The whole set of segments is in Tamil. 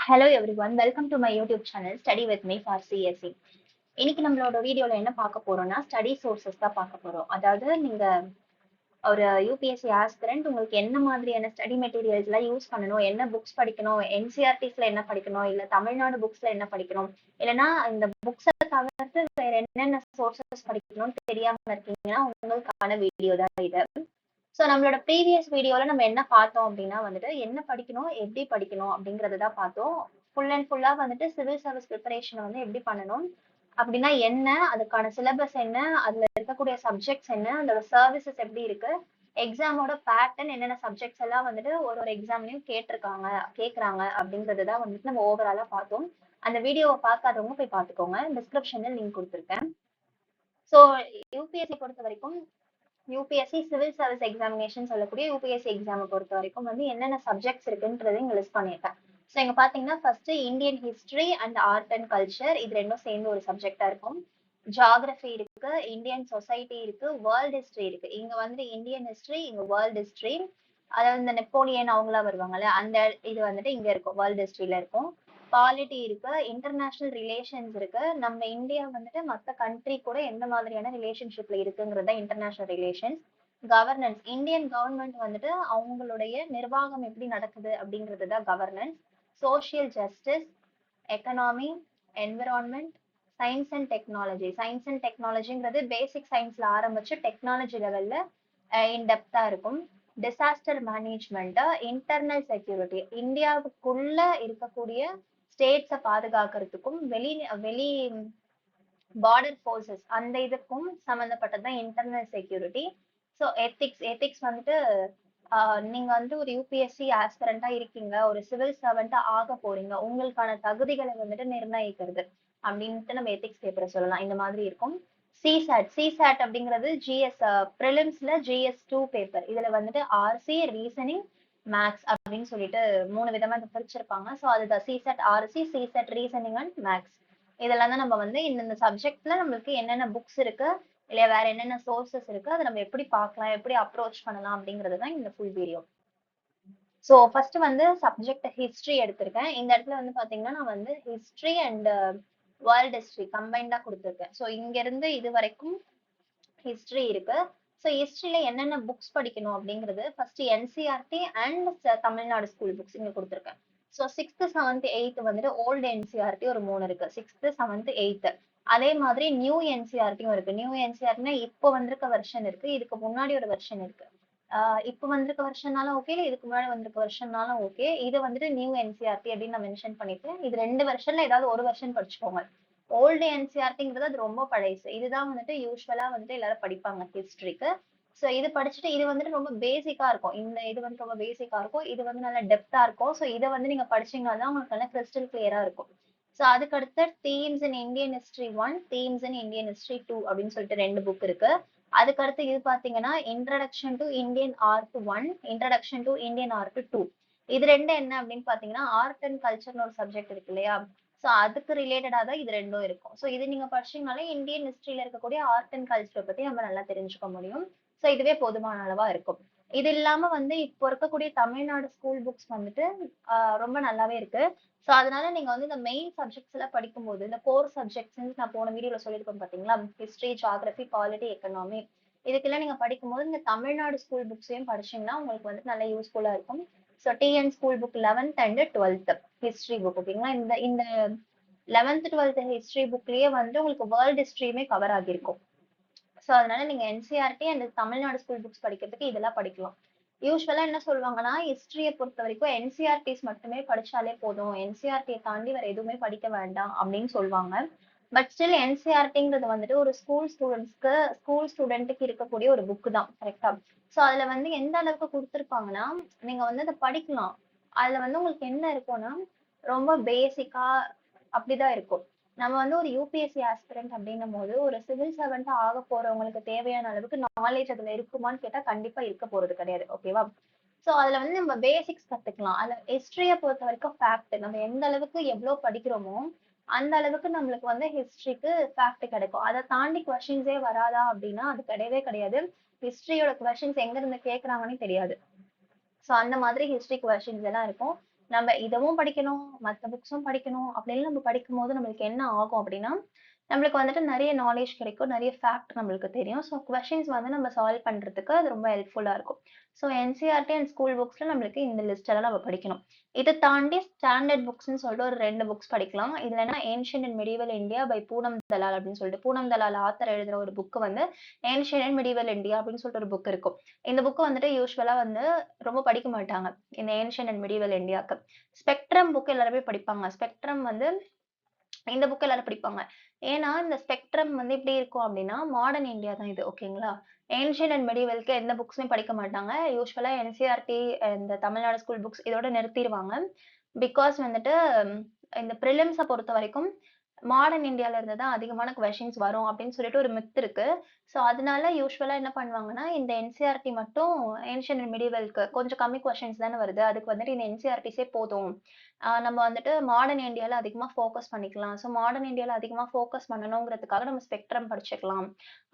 Hello everyone, welcome to my YouTube channel Study with me for CSE. இன்னைக்கு நம்மளோட வீடியோல என்ன பார்க்க போறோம்னா ஸ்டடி சோர்சஸ் தான் பார்க்க போறோம். அதாவது நீங்க ஒரு யூபிஎஸ்சி ஆஸ்பிரண்ட் உங்களுக்கு என்ன மாதிரியான ஸ்டடி மெட்டீரியல்ஸ் எல்லாம் யூஸ் பண்ணணும், என்ன புக்ஸ் படிக்கணும், என்சிஆர்டிஸ்ல என்ன படிக்கணும், இல்ல தமிழ்நாடு புக்ஸ்ல என்ன படிக்கணும், இல்லைன்னா இந்த புக்ஸை தவிர்த்து வேற என்னென்ன சோர்சஸ் படிக்கணும்னு தெரியாம இருக்கீங்கன்னா உங்களுக்கான வீடியோ தான் இது. ஸோ நம்மளோட ப்ரீவியஸ் வீடியோல நம்ம என்ன பார்த்தோம் அப்படின்னா வந்துட்டு என்ன படிக்கணும் எப்படி படிக்கணும் அப்படிங்கறத தான் பார்த்தோம். ஃபுல் அண்ட் ஃபுல்லா வந்துட்டு சிவில் சர்வீஸ் ப்ரிப்பரேஷன் வந்து எப்படி பண்ணணும் அப்படின்னா என்ன, அதுக்கான சிலபஸ் என்ன, அதுல இருக்கக்கூடிய சப்ஜெக்ட்ஸ் என்ன, அதோட சர்வீசஸ் எப்படி இருக்கு, எக்ஸாமோட பேட்டர்ன், என்னென்ன சப்ஜெக்ட்ஸ் எல்லாம் வந்துட்டு ஒரு எக்ஸாம்லயும் கேக்குறாங்க அப்படிங்கறது தான் வந்துட்டு நம்ம ஓவராலா பார்த்தோம். அந்த வீடியோவை பார்க்காதவங்க போய் பார்த்துக்கோங்க, டிஸ்கிரிப்ஷன்ல லிங்க் கொடுத்துருக்கேன். ஸோ யூபிஎஸ்சி பொறுத்த வரைக்கும் யூபிஎஸ்சி சிவில் சர்வீஸ் எக்ஸாமினேஷன் சொல்லக்கூடிய யூபிஎஸ்சி எக்ஸாமை பொறுத்த வரைக்கும் வந்து என்னென்ன சப்ஜெக்ட்ஸ் இருக்குன்றதை இங்க லிஸ்ட் பண்ணியிருக்கேன். ஸோ இங்க பாத்தீங்கன்னா first Indian history and art and culture, இது ரெண்டும் சேர்ந்து ஒரு சப்ஜெக்டா இருக்கும். ஜியாகிரபி இருக்கு, இந்தியன் சொசைட்டி இருக்கு, வேர்ல்ட் ஹிஸ்டரி இருக்கு. இங்க வந்து இந்தியன் ஹிஸ்டரி, இங்க வேர்ல்ட் ஹிஸ்டரி, அதாவது இந்த நெப்போலியன் அவங்களா வருவாங்கல்ல அந்த இது வந்துட்டு இங்க இருக்கும், வேர்ல்ட் ஹிஸ்டரியில இருக்கும். பாலிட்டி இருக்கு, இன்டர்நேஷனல் ரிலேஷன்ஸ் இருக்கு, நம்ம இந்தியா வந்துட்டு மற்ற கண்ட்ரி கூட எந்த மாதிரியான ரிலேஷன்ஷிப்ல இருக்குங்கிறத international relations. Governance, Indian government வந்துட்டு அவங்களுடைய நிர்வாகம் எப்படி நடக்குது அப்படிங்கிறது தான் governance. Social justice, economy, environment, science and technology. Science and டெக்னாலஜிங்கிறது பேசிக் சயின்ஸ்ல ஆரம்பிச்சு டெக்னாலஜி லெவல்ல இன்டெப்தா இருக்கும். டிசாஸ்டர் மேனேஜ்மெண்ட், இன்டர்னல் செக்யூரிட்டி, இந்தியாவுக்குள்ள இருக்கக்கூடிய ஸ்டேட்ஸை பாதுகாக்கிறதுக்கும் வெளி வெளி பார்டர் ஃபோர்ஸஸ் அந்த இதுக்கும் சம்மந்தப்பட்டதுதான் இன்டர்னல் செக்யூரிட்டி. ஸோ எத்திக்ஸ் வந்துட்டு நீங்க வந்து ஒரு யூபிஎஸ்சி ஆஸ்பிரண்டா இருக்கீங்க, ஒரு சிவில் சர்வெண்டா ஆக போறீங்க, உங்களுக்கான தகுதிகளை வந்துட்டு நிர்ணயிக்கிறது அப்படின்ட்டு நம்ம எத்திக்ஸ் பேப்பரை சொல்லலாம். இந்த மாதிரி இருக்கும். சிசாட் அப்படிங்கிறது ஜிஎஸ் ப்ரிலிம்ஸ்ல GS2 பேப்பர். இதுல வந்துட்டு ஆர்சி, ரீசனிங், மேக்ஸ் அப்படின்னு சொல்லிட்டு 3 விதமா பிரிச்சிருப்பாங்க. ஸோ அதுதான் CSAT RC, CSAT reasoning and maths. இதெல்லாம் தான் நம்ம வந்து இந்த சப்ஜெக்ட்ல நம்மளுக்கு என்னென்ன புக்ஸ் இருக்கு, இல்லையா வேற என்னென்ன சோர்சஸ் இருக்கு, அதை நம்ம எப்படி பார்க்கலாம், எப்படி அப்ரோச் பண்ணலாம் அப்படிங்கிறது தான் இந்த ஃபுல் வீடியோ. ஸோ ஃபர்ஸ்ட் வந்து சப்ஜெக்ட் ஹிஸ்டரி எடுத்திருக்கேன். இந்த இடத்துல வந்து பாத்தீங்கன்னா நான் வந்து ஹிஸ்டரி அண்ட் வேர்ல்ட் ஹிஸ்டரி கம்பைண்டா கொடுத்துருக்கேன். ஸோ இங்க இருந்து இது வரைக்கும் ஹிஸ்டரி இருக்கு. ஸோ ஹிஸ்டரியில என்னென்ன புக்ஸ் படிக்கணும் அப்படிங்கிறது first NCERT and Tamil Nadu school books இங்க கொடுத்துருக்கேன். ஸோ 6th 7th 8th வந்துட்டு ஓல்டு என்சிஆர்டி ஒரு 3 இருக்கு, 6th 7th 8th. அதே மாதிரி நியூ என்சிஆர்டியும் இருக்கு. நியூ என்சிஆர்டினா இப்போ வந்திருக்க வெர்ஷன் இருக்கு, இதுக்கு முன்னாடி ஒரு வெர்ஷன் இருக்கு. இப்போ வந்திருக்க வருஷம்னாலும் ஓகே, இதுக்கு முன்னாடி வந்திருக்க வருஷம்னாலும் ஓகே. இது வந்துட்டு நியூ என்சிஆர்டி அப்படின்னு நான் மென்ஷன் பண்ணிருக்கேன். இது 2 வருஷன்ல ஏதாவது ஒரு வருஷன் படிச்சுக்கோங்க. ஓல்டு என்சிஆர்டிங்கிறது அது ரொம்ப பழைசு. இதுதான் வந்துட்டு யூஸ்வலா வந்துட்டு எல்லாரும் படிப்பாங்க ஹிஸ்டரிக்கு. ஸோ இது படிச்சுட்டு இது வந்துட்டு ரொம்ப பேசிக்கா இருக்கும். இந்த இது வந்து ரொம்ப பேசிக்கா இருக்கும், இது வந்து நல்லா டெப்தா இருக்கும். ஸோ இதை வந்து நீங்க படிச்சீங்கன்னா தான் உங்களுக்கு நல்லா கிறிஸ்டல் கிளியரா இருக்கும். ஸோ அதுக்கடுத்து themes in Indian history 1, themes in Indian history 2 அப்படின்னு சொல்லிட்டு 2 புக் இருக்கு. அதுக்கடுத்து இது பாத்தீங்கன்னா introduction to Indian art 1, introduction to Indian art 2. இது ரெண்டு என்ன அப்படின்னு பாத்தீங்கன்னா ஆர்ட் அண்ட் கல்ச்சர்னு ஒரு சப்ஜெக்ட் இருக்கு இல்லையா, ஸோ அதுக்கு ரிலேட்டடா தான் இது ரெண்டும் இருக்கும். ஸோ இது நீங்க படிச்சீங்கனாலே இந்தியன் ஹிஸ்டரியில இருக்கக்கூடிய ஆர்ட் அண்ட் கல்ச்சரை பத்தி நம்ம நல்லா தெரிஞ்சுக்க முடியும். ஸோ இதுவே போதுமான அளவா இருக்கும். இது இல்லாம வந்து இப்போ இருக்கக்கூடிய தமிழ்நாடு ஸ்கூல் புக்ஸ் வந்துட்டு ரொம்ப நல்லாவே இருக்கு. ஸோ அதனால நீங்க வந்து இந்த மெயின் சப்ஜெக்ட்ஸ் எல்லாம் படிக்கும்போது இந்த கோர் சப்ஜெக்ட்ஸ் நான் போன வீடியோல சொல்லியிருப்பேன் பாத்தீங்களா, ஹிஸ்டரி, ஜியாகிரபி, பாலிட்டி, எக்கனாமி, இதுக்கெல்லாம் நீங்க படிக்கும்போது இந்த தமிழ்நாடு ஸ்கூல் புக்ஸையும் படிச்சீங்கன்னா உங்களுக்கு வந்து நல்ல யூஸ்ஃபுல்லா இருக்கும். So TN school book 11th and 12th history book ஓகேங்களா. இந்த இந்த 11th 12th ஹிஸ்டரி புக்லயே வந்து உங்களுக்கு வேர்ல்ட் ஹிஸ்டரியுமே கவர் ஆகிருக்கும். ஸோ அதனால நீங்க NCERT and Tamil Nadu school books படிக்கிறதுக்கு இதெல்லாம் படிக்கலாம். யூஸ்வலா என்ன சொல்லுவாங்கன்னா ஹிஸ்டரியை பொறுத்த வரைக்கும் என்சிஆர்டிஸ் மட்டுமே படிச்சாலே போதும், என்சிஆர்டியை தாண்டி வேற எதுவுமே படிக்க வேண்டாம் அப்படின்னு சொல்லுவாங்க. பட் ஸ்டில் என்சிஆர்டிங்கிறது வந்துட்டு ஒரு ஸ்கூல் ஸ்டூடெண்ட்டுக்கு இருக்கக்கூடிய ஒரு புக் தான், கரெக்டா. ஸோ அதுல வந்து எந்த அளவுக்கு கொடுத்துருப்பாங்கன்னா நீங்க வந்து அதை படிக்கலாம். அதுல வந்து உங்களுக்கு என்ன இருக்கும்னா ரொம்ப பேசிக்கா அப்படிதான் இருக்கும். நம்ம வந்து ஒரு யூபிஎஸ்சி ஆஸ்பிரண்ட் அப்படின்னும் போது ஒரு சிவில் சர்வெண்டா ஆக போறவங்களுக்கு தேவையான அளவுக்கு நாலேஜ் அதுல இருக்குமான்னு கேட்டா கண்டிப்பா இருக்க போறது கிடையாது, ஓகேவா. சோ அதுல வந்து நம்ம பேசிக்ஸ் கத்துக்கலாம். அதுல ஹிஸ்டரிய பொறுத்த வரைக்கும் ஃபேக்ட் நம்ம எந்த அளவுக்கு எவ்வளவு படிக்கிறோமோ அந்த அளவுக்கு நம்மளுக்கு வந்து ஹிஸ்டரிக்கு ஃபேக்ட் கிடைக்கும். அதை தாண்டி கொஸ்டின்ஸே வராதா அப்படின்னா அது கிடையவே கிடையாது. ஹிஸ்டரியோட கொஸ்டின்ஸ் எங்க இருந்து கேக்குறாங்கன்னு தெரியாது. ஸோ அந்த மாதிரி ஹிஸ்டரி கொஸ்டின்ஸ் எல்லாம் இருக்கும். நம்ம இதுவும் படிக்கணும், மத்த புக்ஸும் படிக்கணும் அப்படின்னு நம்ம படிக்கும்போது நம்மளுக்கு என்ன ஆகும் அப்படின்னா, நம்மளுக்கு வந்துட்டு நெறைய நாலேட்ஜ் கிடைக்கும். நெறைய ஃபேக்ட் நம்மளுக்கு தெரியும். ஸோ கொஸ்டின்ஸ் வந்து நம்ம சால்வ் பண்றதுக்கு அது ரொம்ப ஹெல்ப்ஃபுல்லா இருக்கும். ஸோ என்சிஇஆர்டி அண்ட் ஸ்கூல் புக்ஸ்ல நம்மளுக்கு இந்த லிஸ்ட் எல்லாம் நம்ம படிக்கணும். இத தாண்டி ஸ்டாண்டர்ட் புக்ஸ்ன்னு சொல்லிட்டு ஒரு 2 புக்ஸ் படிக்கலாம். இதுல என்ன ancient and medieval India by Poonam Dalal அப்படின்னு சொல்லிட்டு பூனம் தலால் ஆத்தர் எழுதுற ஒரு புக் வந்து ஏன்ஷியன்ட் அண்ட் மெடிவல் இந்தியா அப்படின்னு சொல்லிட்டு ஒரு புக் இருக்கும். இந்த புக் வந்துட்டு யூசுவலா வந்து ரொம்ப படிக்க மாட்டாங்க. இந்த ஏன்ஷியன்ட் அண்ட் மெடிவல் இந்தியாக்கு. ஸ்பெக்ட்ரம் புக் எல்லாருமே படிப்பாங்க. ஸ்பெக்ட்ரம் வந்து இந்த புக் எல்லாரும் படிப்பாங்க. ஏன்னா, இந்த ஸ்பெக்ட்ரம் வந்து எப்படி இருக்கும் அப்படின்னா, மாடர்ன் இந்தியா தான் இது. ஓகேங்களா? ஏன்ஷியன்ட் அண்ட் மெடிவல்க்கு எந்த புக்ஸுமே படிக்க மாட்டாங்க. யூசுவலா என்சிஇஆர்டி இந்த தமிழ்நாடு ஸ்கூல் புக்ஸ் இதோட நிறுத்திருவாங்க. பிகாஸ் வந்துட்டு இந்த பிரிலிம்ஸ பொறுத்தவரைக்கும் மாடர்ன் இந்தியால இருந்து தான் அதிகமான கொஸ்டின்ஸ் வரும் அப்படின்னு சொல்லிட்டு ஒரு மித் இருக்கு. ஸோ அதனால யூசுவலா என்ன பண்ணுவாங்கன்னா, இந்த என்சிஇஆர்டி மட்டும் ஏன்ஷியன்ட் அண்ட் மெடிவல்க்கு கொஞ்சம் கம்மி கொஸ்டின்ஸ் தானே வருது. அதுக்கு வந்துட்டு இந்த என்சிஇஆர்டிஸே போதும். நம்ம வந்துட்டு மாடர்ன் இந்தியால அதிகமா ஃபோக்கஸ் பண்ணிக்கலாம். ஸோ மாடர்ன் இந்தியால அதிகமா ஃபோக்கஸ் பண்ணணுங்கிறதுக்காக நம்ம ஸ்பெக்ட்ரம் படிச்சுக்கலாம்.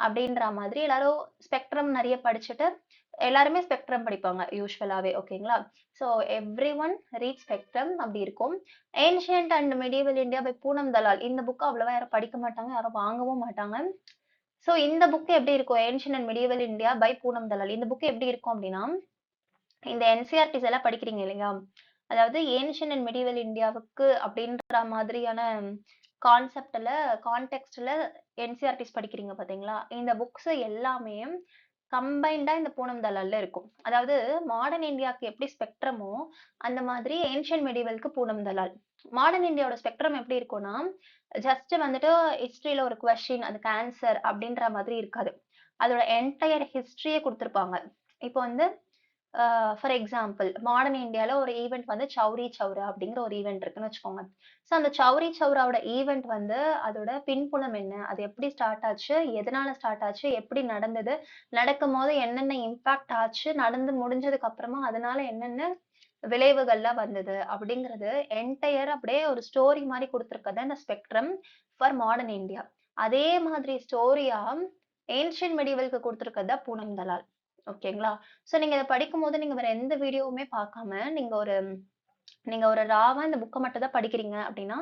அப்படின்ற மாதிரி எல்லாரும் ஸ்பெக்ட்ரம் நெறைய படிச்சுட்டு எல்லாருமே ஸ்பெக்ட்ரம் படிப்பாங்க யூசுவலாவே. ஓகேங்களா? ஸோ எவ்ரிஒன் ரீட் ஸ்பெக்ட்ரம் அப்படி இருக்கும். Ancient and medieval India by Poonam Dalal. இந்த புக் அவ்வளவா யாரும் படிக்க மாட்டாங்க. யாரும் வாங்கவும் மாட்டாங்க. ஸோ இந்த புக் எப்படி இருக்கும்? Ancient and medieval India by Poonam Dalal. இந்த புக் எப்படி இருக்கும் அப்படின்னா, இந்த என்சிஇஆர்டிஸ் எல்லாம் படிக்கிறீங்க இல்லையா? அதாவது ஏன்ஷியன்ட் அண்ட் மெடிவல் இந்தியாவுக்கு அப்படின்ற மாதிரியான கான்செப்ட்ல கான்டெக்ஸ்ட்ல என்சிஇஆர்டிஸ் படிக்கிறீங்க பாத்தீங்களா? இந்த புக்ஸ் எல்லாமே கம்பைன்டா இந்த பூனம் தலால்ல இருக்கும். அதாவது மாடர்ன் இந்தியாக்கு எப்படி ஸ்பெக்ட்ரமோ, அந்த மாதிரி ஏன்ஷியன்ட் மெடிவல்க்கு பூனம் தலால். மாடர்ன் இந்தியாவோட ஸ்பெக்ட்ரம் எப்படி இருக்கும்னா, ஜஸ்ட் வந்துட்டு ஹிஸ்டரியில ஒரு கொஸ்டின், அதுக்கு ஆன்சர் அப்படின்ற மாதிரி இருக்காது. அதோட என்டையர் ஹிஸ்டரியே குடுத்திருப்பாங்க. இப்போ வந்து ஃபார் எக்ஸாம்பிள் மாடர்ன் இந்தியால ஒரு ஈவென்ட் வந்து சௌரி சௌரா அப்படிங்கிற ஒரு ஈவென்ட் இருக்குன்னு வச்சுக்கோங்க. ஸோ அந்த சௌரி சௌராவோட ஈவென்ட் வந்து அதோட பின்புலம் என்ன? அது எப்படி ஸ்டார்ட் ஆச்சு? எதனால ஸ்டார்ட் ஆச்சு? எப்படி நடந்தது? நடக்கும்போது என்னென்ன இம்பாக்ட் ஆச்சு? நடந்து முடிஞ்சதுக்கு அப்புறமா அதனால என்னென்ன விளைவுகள்லாம் வந்தது? அப்படிங்கிறது என்டையர் அப்படியே ஒரு ஸ்டோரி மாரி குடுத்திருக்கிறது தான் இந்த ஸ்பெக்ட்ரம் ஃபார் மாடர்ன் இந்தியா. அதே மாதிரி ஸ்டோரியா ஏன்ஷியன்ட் மெடிவல்க்கு குடுத்திருக்கிறது தான் பூனம் தலால். ஓகேங்களா? சோ நீங்க இத படிக்கும்போது நீங்க வேற எந்த வீடியோவுமே பார்க்காம, நீங்க ஒரு ராவா இந்த புக்க மட்டும் தான் படிக்கிறீங்க அப்படின்னா,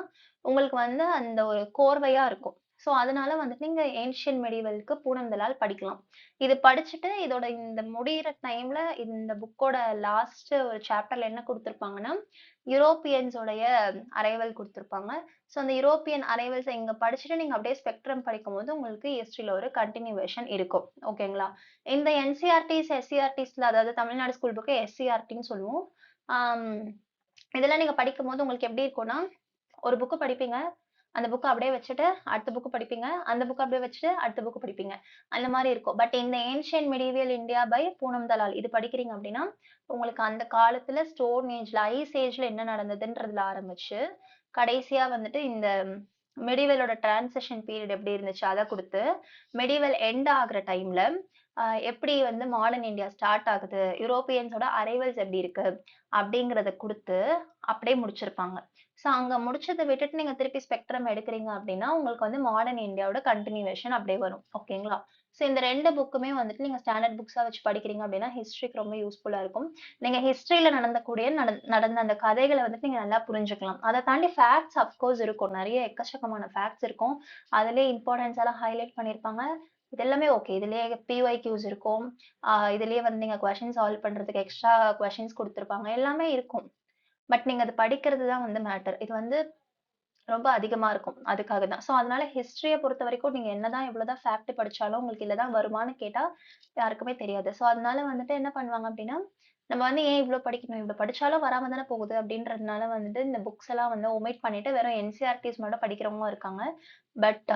உங்களுக்கு வந்து அந்த ஒரு கோர்வையா இருக்கும். சோ அதனால வந்துட்டு நீங்க ஏன்ஷியன்ட் மெடிவல்க்கு பூனம் தலால் படிக்கலாம். இது படிச்சுட்டு இதோட இந்த முடியிற டைம்ல இந்த புக்கோட லாஸ்ட் ஒரு சாப்டர்ல என்ன குடுத்திருப்பாங்கன்னா, யூரோப்பியன்ஸ் உடைய அரைவல் குடுத்திருப்பாங்க. சோ அந்த யூரோப்பியன் அரைவல்ஸ இங்க படிச்சுட்டு நீங்க அப்படியே ஸ்பெக்ட்ரம் படிக்கும்போது உங்களுக்கு ஹிஸ்டரில ஒரு கன்டினியூவேஷன் இருக்கும். ஓகேங்களா? இந்த என்சிஇஆர்டிஸ், எஸ்சிஇஆர்டிஸ்ல அதாவது தமிழ்நாடு ஸ்கூல் புக் எஸ்சிஇஆர்டின்னு சொல்லுவோம். ஆம். இதெல்லாம் நீங்க படிக்கும்போது உங்களுக்கு எப்படி இருக்கும்னா, ஒரு புக் படிப்பீங்க. அந்த புக்க அப்படியே வச்சுட்டு, அடுத்த புக் படிப்பீங்க. அந்த புக்க அப்படியே வச்சுட்டு, அடுத்த புக் படிப்பீங்க. அந்த மாரி இருக்கும். பட் இந்த ancient medieval India by Poonam Dalal இது படிக்கிறீங்க அப்படின்னா, உங்களுக்கு அந்த காலத்துல ஸ்டோன் ஏஜ்ல, ஐஸ் ஏஜ்ல என்ன நடந்ததுன்றதுல ஆரம்பிச்சு, கடைசியா வந்துட்டு இந்த மெடிவலோட டிரான்சிஷன் பீரியட் எப்படி இருந்துச்சு அத குடுத்து, மெடிவல் எண்ட் ஆகுற டைம்ல எப்படி வந்து மாடர்ன் இந்தியா ஸ்டார்ட் ஆகுது, யூரோப்பியன்ஸோட அரைவல்ஸ் எப்படி இருக்கு, அப்படிங்கிறத குடுத்து அப்படியே முடிச்சிருப்பாங்க. ஸோ அங்க முடிச்சத விட்டுட்டு நீங்க திருப்பி ஸ்பெக்ட்ரம் எடுக்குறீங்க அப்படின்னா, உங்களுக்கு வந்து மாடர்ன் இந்தியாவோட கன்டினியூவேஷன் அப்படியே வரும். ஓகேங்களா? ஸோ இந்த 2 புக்குமே வந்துட்டு நீங்க ஸ்டாண்டர்ட் புக்ஸா வச்சு படிக்கிறீங்க அப்படின்னா, ஹிஸ்டரிக்கு ரொம்ப யூஸ்ஃபுல்லா இருக்கும். நீங்க ஹிஸ்டரியில நடந்த அந்த கதைகள வந்துட்டு நீங்க நல்லா புரிஞ்சுக்கலாம். அத தாண்டி ஃபேக்ட்ஸ் அஃப்கோர்ஸ் இருக்கும். நெறைய எக்கச்சக்கமான ஃபேக்ட்ஸ் இருக்கும். அதிலயே இம்பார்ட்டன்ஸ் எல்லாம் ஹைலைட் பண்ணியிருப்பாங்க. இது எல்லாமே ஓகே. இதுலயே பிஒய்க்யூஸ் இருக்கும். இதுலயே வந்து நீங்க கொஸ்டின் சால்வ் பண்றதுக்கு எக்ஸ்ட்ரா கொஸ்டின்ஸ் குடுத்திருப்பாங்க. எல்லாமே இருக்கும். பட் நீங்க அத படிக்கிறது தான் வந்து மேட்டர். இது வந்து ரொம்ப அதிகமா இருக்கும். அதுக்காக தான். ஸோ அதனால ஹிஸ்டரிய பொறுத்தவரைக்கும் நீங்க என்னதான் எவ்வளவுதான் ஃபேக்ட் படிச்சாலும் உங்களுக்கு இதுல தான் வருமான்னு கேட்டா யாருக்குமே தெரியாது. ஸோ அதனால வந்துட்டு என்ன பண்ணுவாங்க அப்டின்னா, நம்ம வந்து ஏன் இவ்ளோ படிக்கணும்? இவ்ளோ படிச்சாலும் வராம தானே போகுது அப்டின்றதுனால வந்துட்டு இந்த புக்ஸ் எல்லாம் வந்து ஒமிட் பண்ணிட்டு வெறும் என்சிஇஆர்டிஸ் மட்டும் படிக்கிறவங்களும் இருக்காங்க. பட்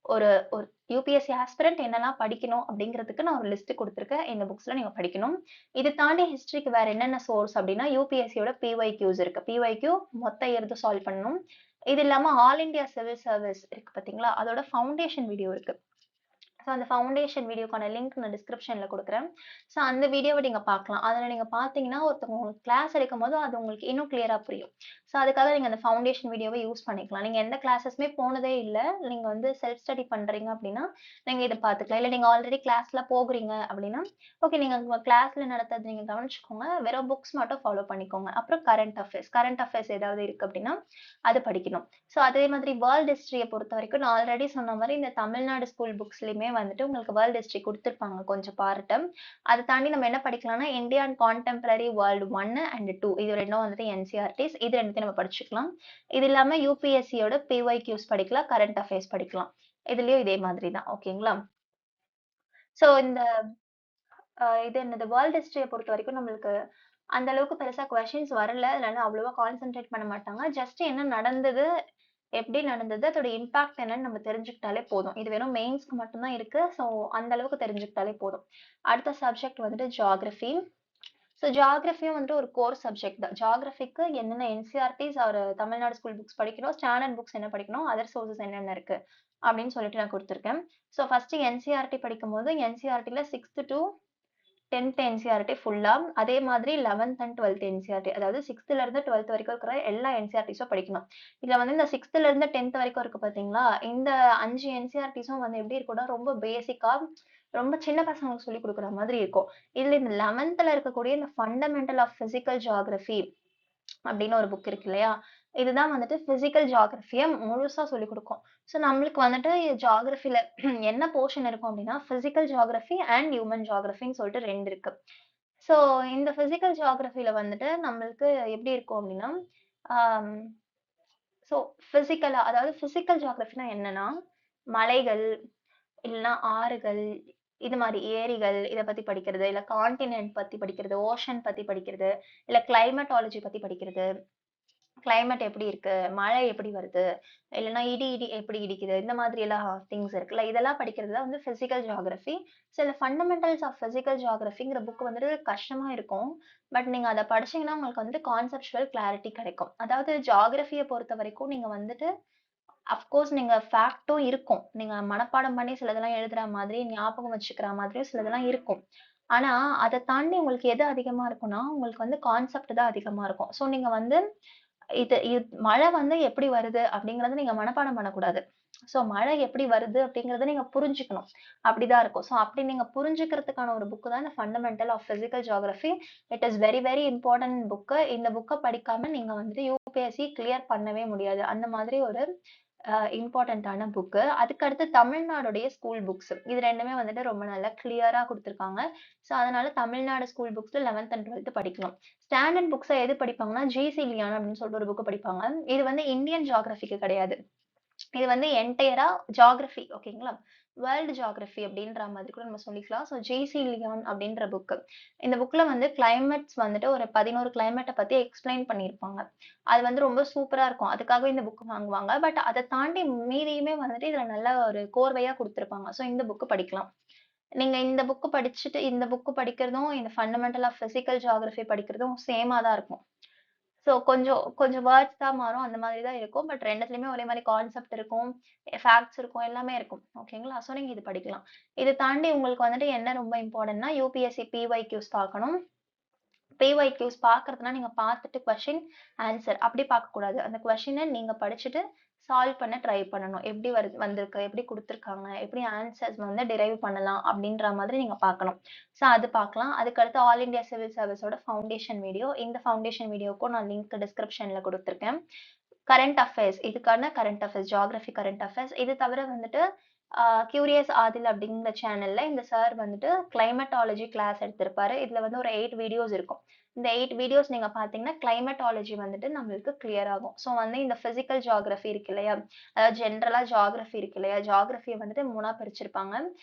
ஒரு ஒரு யுபிஎஸ்சி ஆஸ்பிரண்ட் என்னெல்லாம் படிக்கணும் அப்படிங்கிறதுக்கு நான் ஒரு லிஸ்ட் குடுத்துருக்கேன். இந்த புக்ஸ்ல நீங்க படிக்கணும். இது தாண்டி ஹிஸ்டரிக்கு வேற என்னென்ன சோர்ஸ் அப்படின்னா, யுபிஎஸ்சியோட பிஒய்க்யூஸ் இருக்கு. பிஒய்க்யூ மொத்த இயர்து சால்வ் பண்ணணும். இது இல்லாம ஆல் இந்தியா சிவில் சர்வீஸ் இருக்கு பார்த்தீங்களா? அதோட ஃபவுண்டேஷன் வீடியோ இருக்கு. ஸோ அந்த ஃபவுண்டேஷன் வீடியோக்கான லிங்க் நான் டிஸ்கிரிப்ஷன்ல குடுக்குறேன். ஸோ அந்த வீடியோவ நீங்க பார்க்கலாம். அதுல நீங்க பார்த்தீங்கன்னா, ஒருத்தவங்க உங்களுக்கு கிளாஸ் எடுக்கும்போது அது உங்களுக்கு இன்னும் கிளியரா புரியும். ஸோ அதுக்காக நீங்க அந்த ஃபவுண்டேஷன் வீடியோவ யூஸ் பண்ணிக்கலாம். நீங்க எந்த கிளாஸஸுமே போனதே இல்ல. நீங்க வந்து செல்ஃப் ஸ்டடி பண்றீங்க அப்படின்னா, நீங்க இத பார்த்துக்கலாம். இல்ல நீங்க ஆல்ரெடி கிளாஸ்ல போகுறீங்க அப்படின்னா, ஓகே நீங்க உங்க கிளாஸ்ல நடத்துறத நீங்க கவனிச்சுக்கோங்க. வெறும் புக்ஸ் மட்டும் ஃபாலோ பண்ணிக்கோங்க. அப்புறம் கரண்ட் அஃபேர்ஸ் ஏதாவது இருக்கு அப்படின்னா, அது படிக்கணும். ஸோ அதே மாதிரி வேர்ல்ட் ஹிஸ்டரிய பொறுத்தவரைக்கும் நான் ஆல்ரெடி சொன்ன மாரி இந்த தமிழ்நாடு ஸ்கூல் புக்ஸ்லயுமே வந்துட்டு உங்களுக்கு வேர்ல்ட் ஹிஸ்டரி குடுத்துருப்பாங்க கொஞ்சம் பார்ட். அத தாண்டி நம்ம என்ன படிக்கலாம்னா, India and contemporary world 1 and 2 இது 2ம் வந்துட்டு என்சிஇஆர்டிஸ். இது 2த்தையும் நம்ம படிச்சுக்கலாம். இது இல்லாம யுபிஎஸ்சியோட பிஒய்கியூஸ் படிக்கலாம். கரண்ட் அஃபேர்ஸ் படிக்கலாம். இதுலயும் இதே மாதிரி தான். ஓகேங்களா? ஸோ இந்த இது என்னது வேர்ல்ட் ஹிஸ்டரிய பொறுத்தவரைக்கும் நம்மளுக்கு அந்த அளவுக்கு பெருசா கொஸ்டின்ஸ் வரல. அதனால அவ்வளவா கான்சன்ட்ரேட் பண்ண மாட்டாங்க. ஜஸ்ட் என்ன நடந்தது? எப்படி நடந்தது? அதோட இம்பாக்ட் என்னன்னு நம்ம தெரிஞ்சுக்கிட்டாலே போதும். இது வெறும் மெயின்ஸ்க்கு மட்டும் தான் இருக்கு. ஸோ அந்த அளவுக்கு தெரிஞ்சுக்கிட்டாலே போதும். அடுத்த சப்ஜெக்ட் வந்துட்டு ஜியோகிராஃபி. ஸோ ஜியோகிராஃபியும் வந்துட்டு ஒரு கோர் சப்ஜெக்ட் தான். ஜியோகிராஃபிக்கு என்னென்ன என்சிஇஆர்டிஸ் ஆர் தமிழ்நாடு ஸ்கூல் புக்ஸ் படிக்கணும், ஸ்டாண்டர்ட் புக்ஸ் என்ன படிக்கணும், அதர் சோர்சஸ் என்னென்ன இருக்கு அப்படின்னு சொல்லிட்டு நான் குடுத்துருக்கேன். ஸோ ஃபர்ஸ்ட் என்சிஇஆர்டி படிக்கும்போது என்சிஇஆர்டில 6th to 10th என்சிஇஆர்டி ஃபுல்லா, அதே மாதிரி 11th அண்ட் 12th என்சிஇஆர்டி அதாவது 6த்ல இருந்து 12th வரைக்கும் இருக்கிற எல்லா என்சிஇஆர்டிஸும் படிக்கணும். இதுல வந்து இந்த 6த்ல இருந்து 10th வரைக்கும் இருக்கு பாத்தீங்களா? இந்த 5 என்சிஇஆர்டிஸும் வந்து எப்படி இருக்கும்னா, ரொம்ப பேசிக்கா ரொம்ப சின்ன பசங்களுக்கு சொல்லிக் குடுக்குற மாதிரி இருக்கும். இதுல இந்த 11த்ல இருக்கக்கூடிய இந்த ஃபண்டமெண்டல் ஆஃப் பிசிக்கல் ஜியோகிராஃபி அப்படின்னு ஒரு புக் இருக்கு இல்லையா? இதுதான் வந்துட்டு பிசிக்கல் ஜியோகிராஃபிய முழுசா சொல்லிக் குடுக்கும். ஸோ நம்மளுக்கு வந்துட்டு ஜியோகிராஃபில என்ன போர்ஷன் இருக்கும் அப்படின்னா, பிசிக்கல் ஜியோகிராஃபி அண்ட் ஹியூமன் ஜியோகிராஃபின்னு சொல்லிட்டு 2 இருக்கு. ஸோ இந்த பிசிக்கல் ஜியோகிராஃபில வந்துட்டு நம்மளுக்கு எப்படி இருக்கும் அப்படின்னா, ஆம் ஸோ அதாவது பிசிக்கல் ஜியோகிராஃபினா என்னன்னா, மலைகள், இல்லன்னா ஆறுகள், இது மாரி ஏரிகள் இத பத்தி படிக்கிறது, இல்ல கான்டினென்ட் பத்தி படிக்கிறது, ஓஷன் பத்தி படிக்கிறது, இல்ல கிளைமேட்டாலஜி பத்தி படிக்கிறது. கிளைமேட் எப்படி இருக்கு? மழை எப்படி வருது? இல்லன்னா இடி எப்படி இடிக்குது? இந்த மாதிரி எல்லாம் திங்ஸ் இருக்குல்ல. இதெல்லாம் படிக்கிறது தான் வந்து பிசிக்கல் ஜியோகிராஃபி. ஸோ இந்த ஃபண்டமெண்டல்ஸ் ஆஃப் பிசிக்கல் ஜியோகிராஃபிங்கிற புக் வந்துட்டு கஷ்டமா இருக்கும். பட் நீங்க அத படிச்சீங்கன்னா உங்களுக்கு வந்துட்டு கான்செப்சுவல் கிளாரிட்டி கிடைக்கும். அதாவது ஜியோகிராஃபிய பொறுத்தவரைக்கும் நீங்க வந்துட்டு அஃப்கோர்ஸ் நீங்க ஃபேக்ட்டும் இருக்கும். நீங்க மனப்பாடம் பண்ணி சிலதெல்லாம் எழுதுற மாதிரி, ஞாபகம் வச்சுக்கிற மாதிரியும் சிலதெல்லாம் இருக்கும். ஆனா, அத தாண்டி உங்களுக்கு எது அதிகமா இருக்கும்னா, உங்களுக்கு வந்து கான்செப்ட் தான் அதிகமா இருக்கும். ஸோ நீங்க வந்து மழை வந்து எப்படி வருது அப்படிங்கிறத நீங்க மனப்பாடம் பண்ணக்கூடாது. ஸோ மழை எப்படி வருது அப்படிங்கிறத நீங்க புரிஞ்சுக்கணும். அப்படிதான் இருக்கும். ஸோ அப்படி நீங்க புரிஞ்சுக்கிறதுக்கான ஒரு புக் தான் இந்த fundamental of physical geography. It is very very important book. இந்த புக்க படிக்காம நீங்க வந்துட்டு யுபிஎஸ்சி கிளியர் பண்ணவே முடியாது. அந்த மாதிரி ஒரு இம்பார்ட்டன்ட்டான புக்கு. அதுக்கடுத்து தமிழ்நாடுடைய ஸ்கூல் புக்ஸ். இது 2மே வந்துட்டு ரொம்ப நல்லா கிளியரா குடுத்துருக்காங்க. ஸோ அதனால Tamil Nadu school புக்ஸ்ல 11th and 12th படிக்கலாம். ஸ்டாண்டர்ட் புக்ஸ எது படிப்பாங்கன்னா, ஜி.சி. லியான் அப்படின்னு சொல்லிட்டு ஒரு புக் படிப்பாங்க. இது வந்து இந்தியன் ஜியோகிராஃபிக்கு கிடையாது. இது வந்து என்டையரா ஜியோகிராஃபி ஓகேங்களா? வேர்ல்ட் ஜியோகிராஃபி அப்படின்ற மாதிரி கூட நம்ம சொல்லிக்கலாம். So J.C.. லியான் அப்படின்ற புக். இந்த புக்ல வந்து கிளைமேட்ஸ் வந்துட்டு ஒரு 11 கிளைமேட்ட பத்தி எக்ஸ்பிளைன் பண்ணியிருப்பாங்க. அது வந்து ரொம்ப சூப்பரா இருக்கும். அதுக்காக இந்த புக் வாங்குவாங்க. பட் அத தாண்டி மீதியுமே வந்துட்டு இதுல நல்ல ஒரு கோர்வையா குடுத்திருப்பாங்க. ஸோ இந்த புக் படிக்கலாம். நீங்க இந்த புக் படிச்சுட்டு இந்த புக் படிக்கிறதும், இந்த ஃபண்டமெண்டல் ஆஃப் பிசிக்கல் ஜியோகிராஃபி படிக்கிறதும் சேமா தான் இருக்கும். ஸோ கொஞ்சம் கொஞ்சம் வேர்ட்ஸ் தான் மாறும். அந்த மாதிரி தான் இருக்கும். பட் 2த்துலயுமே ஒரே மாரி கான்செப்ட் இருக்கும். ஃபேக்ட்ஸ் இருக்கும். எல்லாமே இருக்கும். ஓகேங்களா? ஸோ நீங்க இது படிக்கலாம். இத தாண்டி உங்களுக்கு வந்துட்டு என்ன ரொம்ப இம்பார்ட்டன்ட்னா, யுபிஎஸ்சி பிஒய்கியூஸ் பார்க்கணும். பிஒய்கியூஸ் பார்க்கறதுனா, நீங்க பார்த்துட்டு கொஸ்டின், ஆன்சர் அப்படி பார்க்கக்கூடாது. அந்த கொஸ்டின நீங்க படிச்சுட்டு சால்வ் பண்ண ட்ரை பண்ணணும். எப்படி வந்திருக்கு? எப்படி குடுத்துருக்காங்க? எப்படி ஆன்சர்ஸ் வந்து டிரைவ் பண்ணலாம்? அப்படின்ற மாதிரி நீங்க பார்க்கணும். ஸோ அது பார்க்கலாம். அதுக்கடுத்து ஆல் இண்டியா சிவில் சர்வீஸோட ஃபவுண்டேஷன் வீடியோ. இந்த ஃபவுண்டேஷன் வீடியோக்கும் நான் லிங்க் டிஸ்கிரிப்ஷன்ல குடுத்துருக்கேன். கரண்ட் அஃபேர்ஸ் இதுக்கான current affairs, geography current affairs. இது தவிர வந்துட்டு கியூரியஸ் ஆதில் அப்படிங்கிற சேனல்ல இந்த சார் வந்துட்டு கிளைமேட்டாலஜி கிளாஸ் எடுத்திருப்பாரு. இதுல வந்து ஒரு 8 வீடியோஸ் இருக்கும். இந்த 8 வீடியோஸ் நீங்க பார்த்தீங்கன்னா, கிளைமேட்டாலஜி வந்துட்டு நம்மளுக்கு கிளியர் ஆகும். ஸோ வந்து இந்த பிசிக்கல் ஜியோகிராஃபி இருக்கு இல்லையா? அதாவது ஜென்ரலா ஜியோகிராஃபி இருக்கு இல்லையா? ஜியோகிராஃபிய வந்துட்டு 3ஆ பிரிச்சிருப்பாங்க.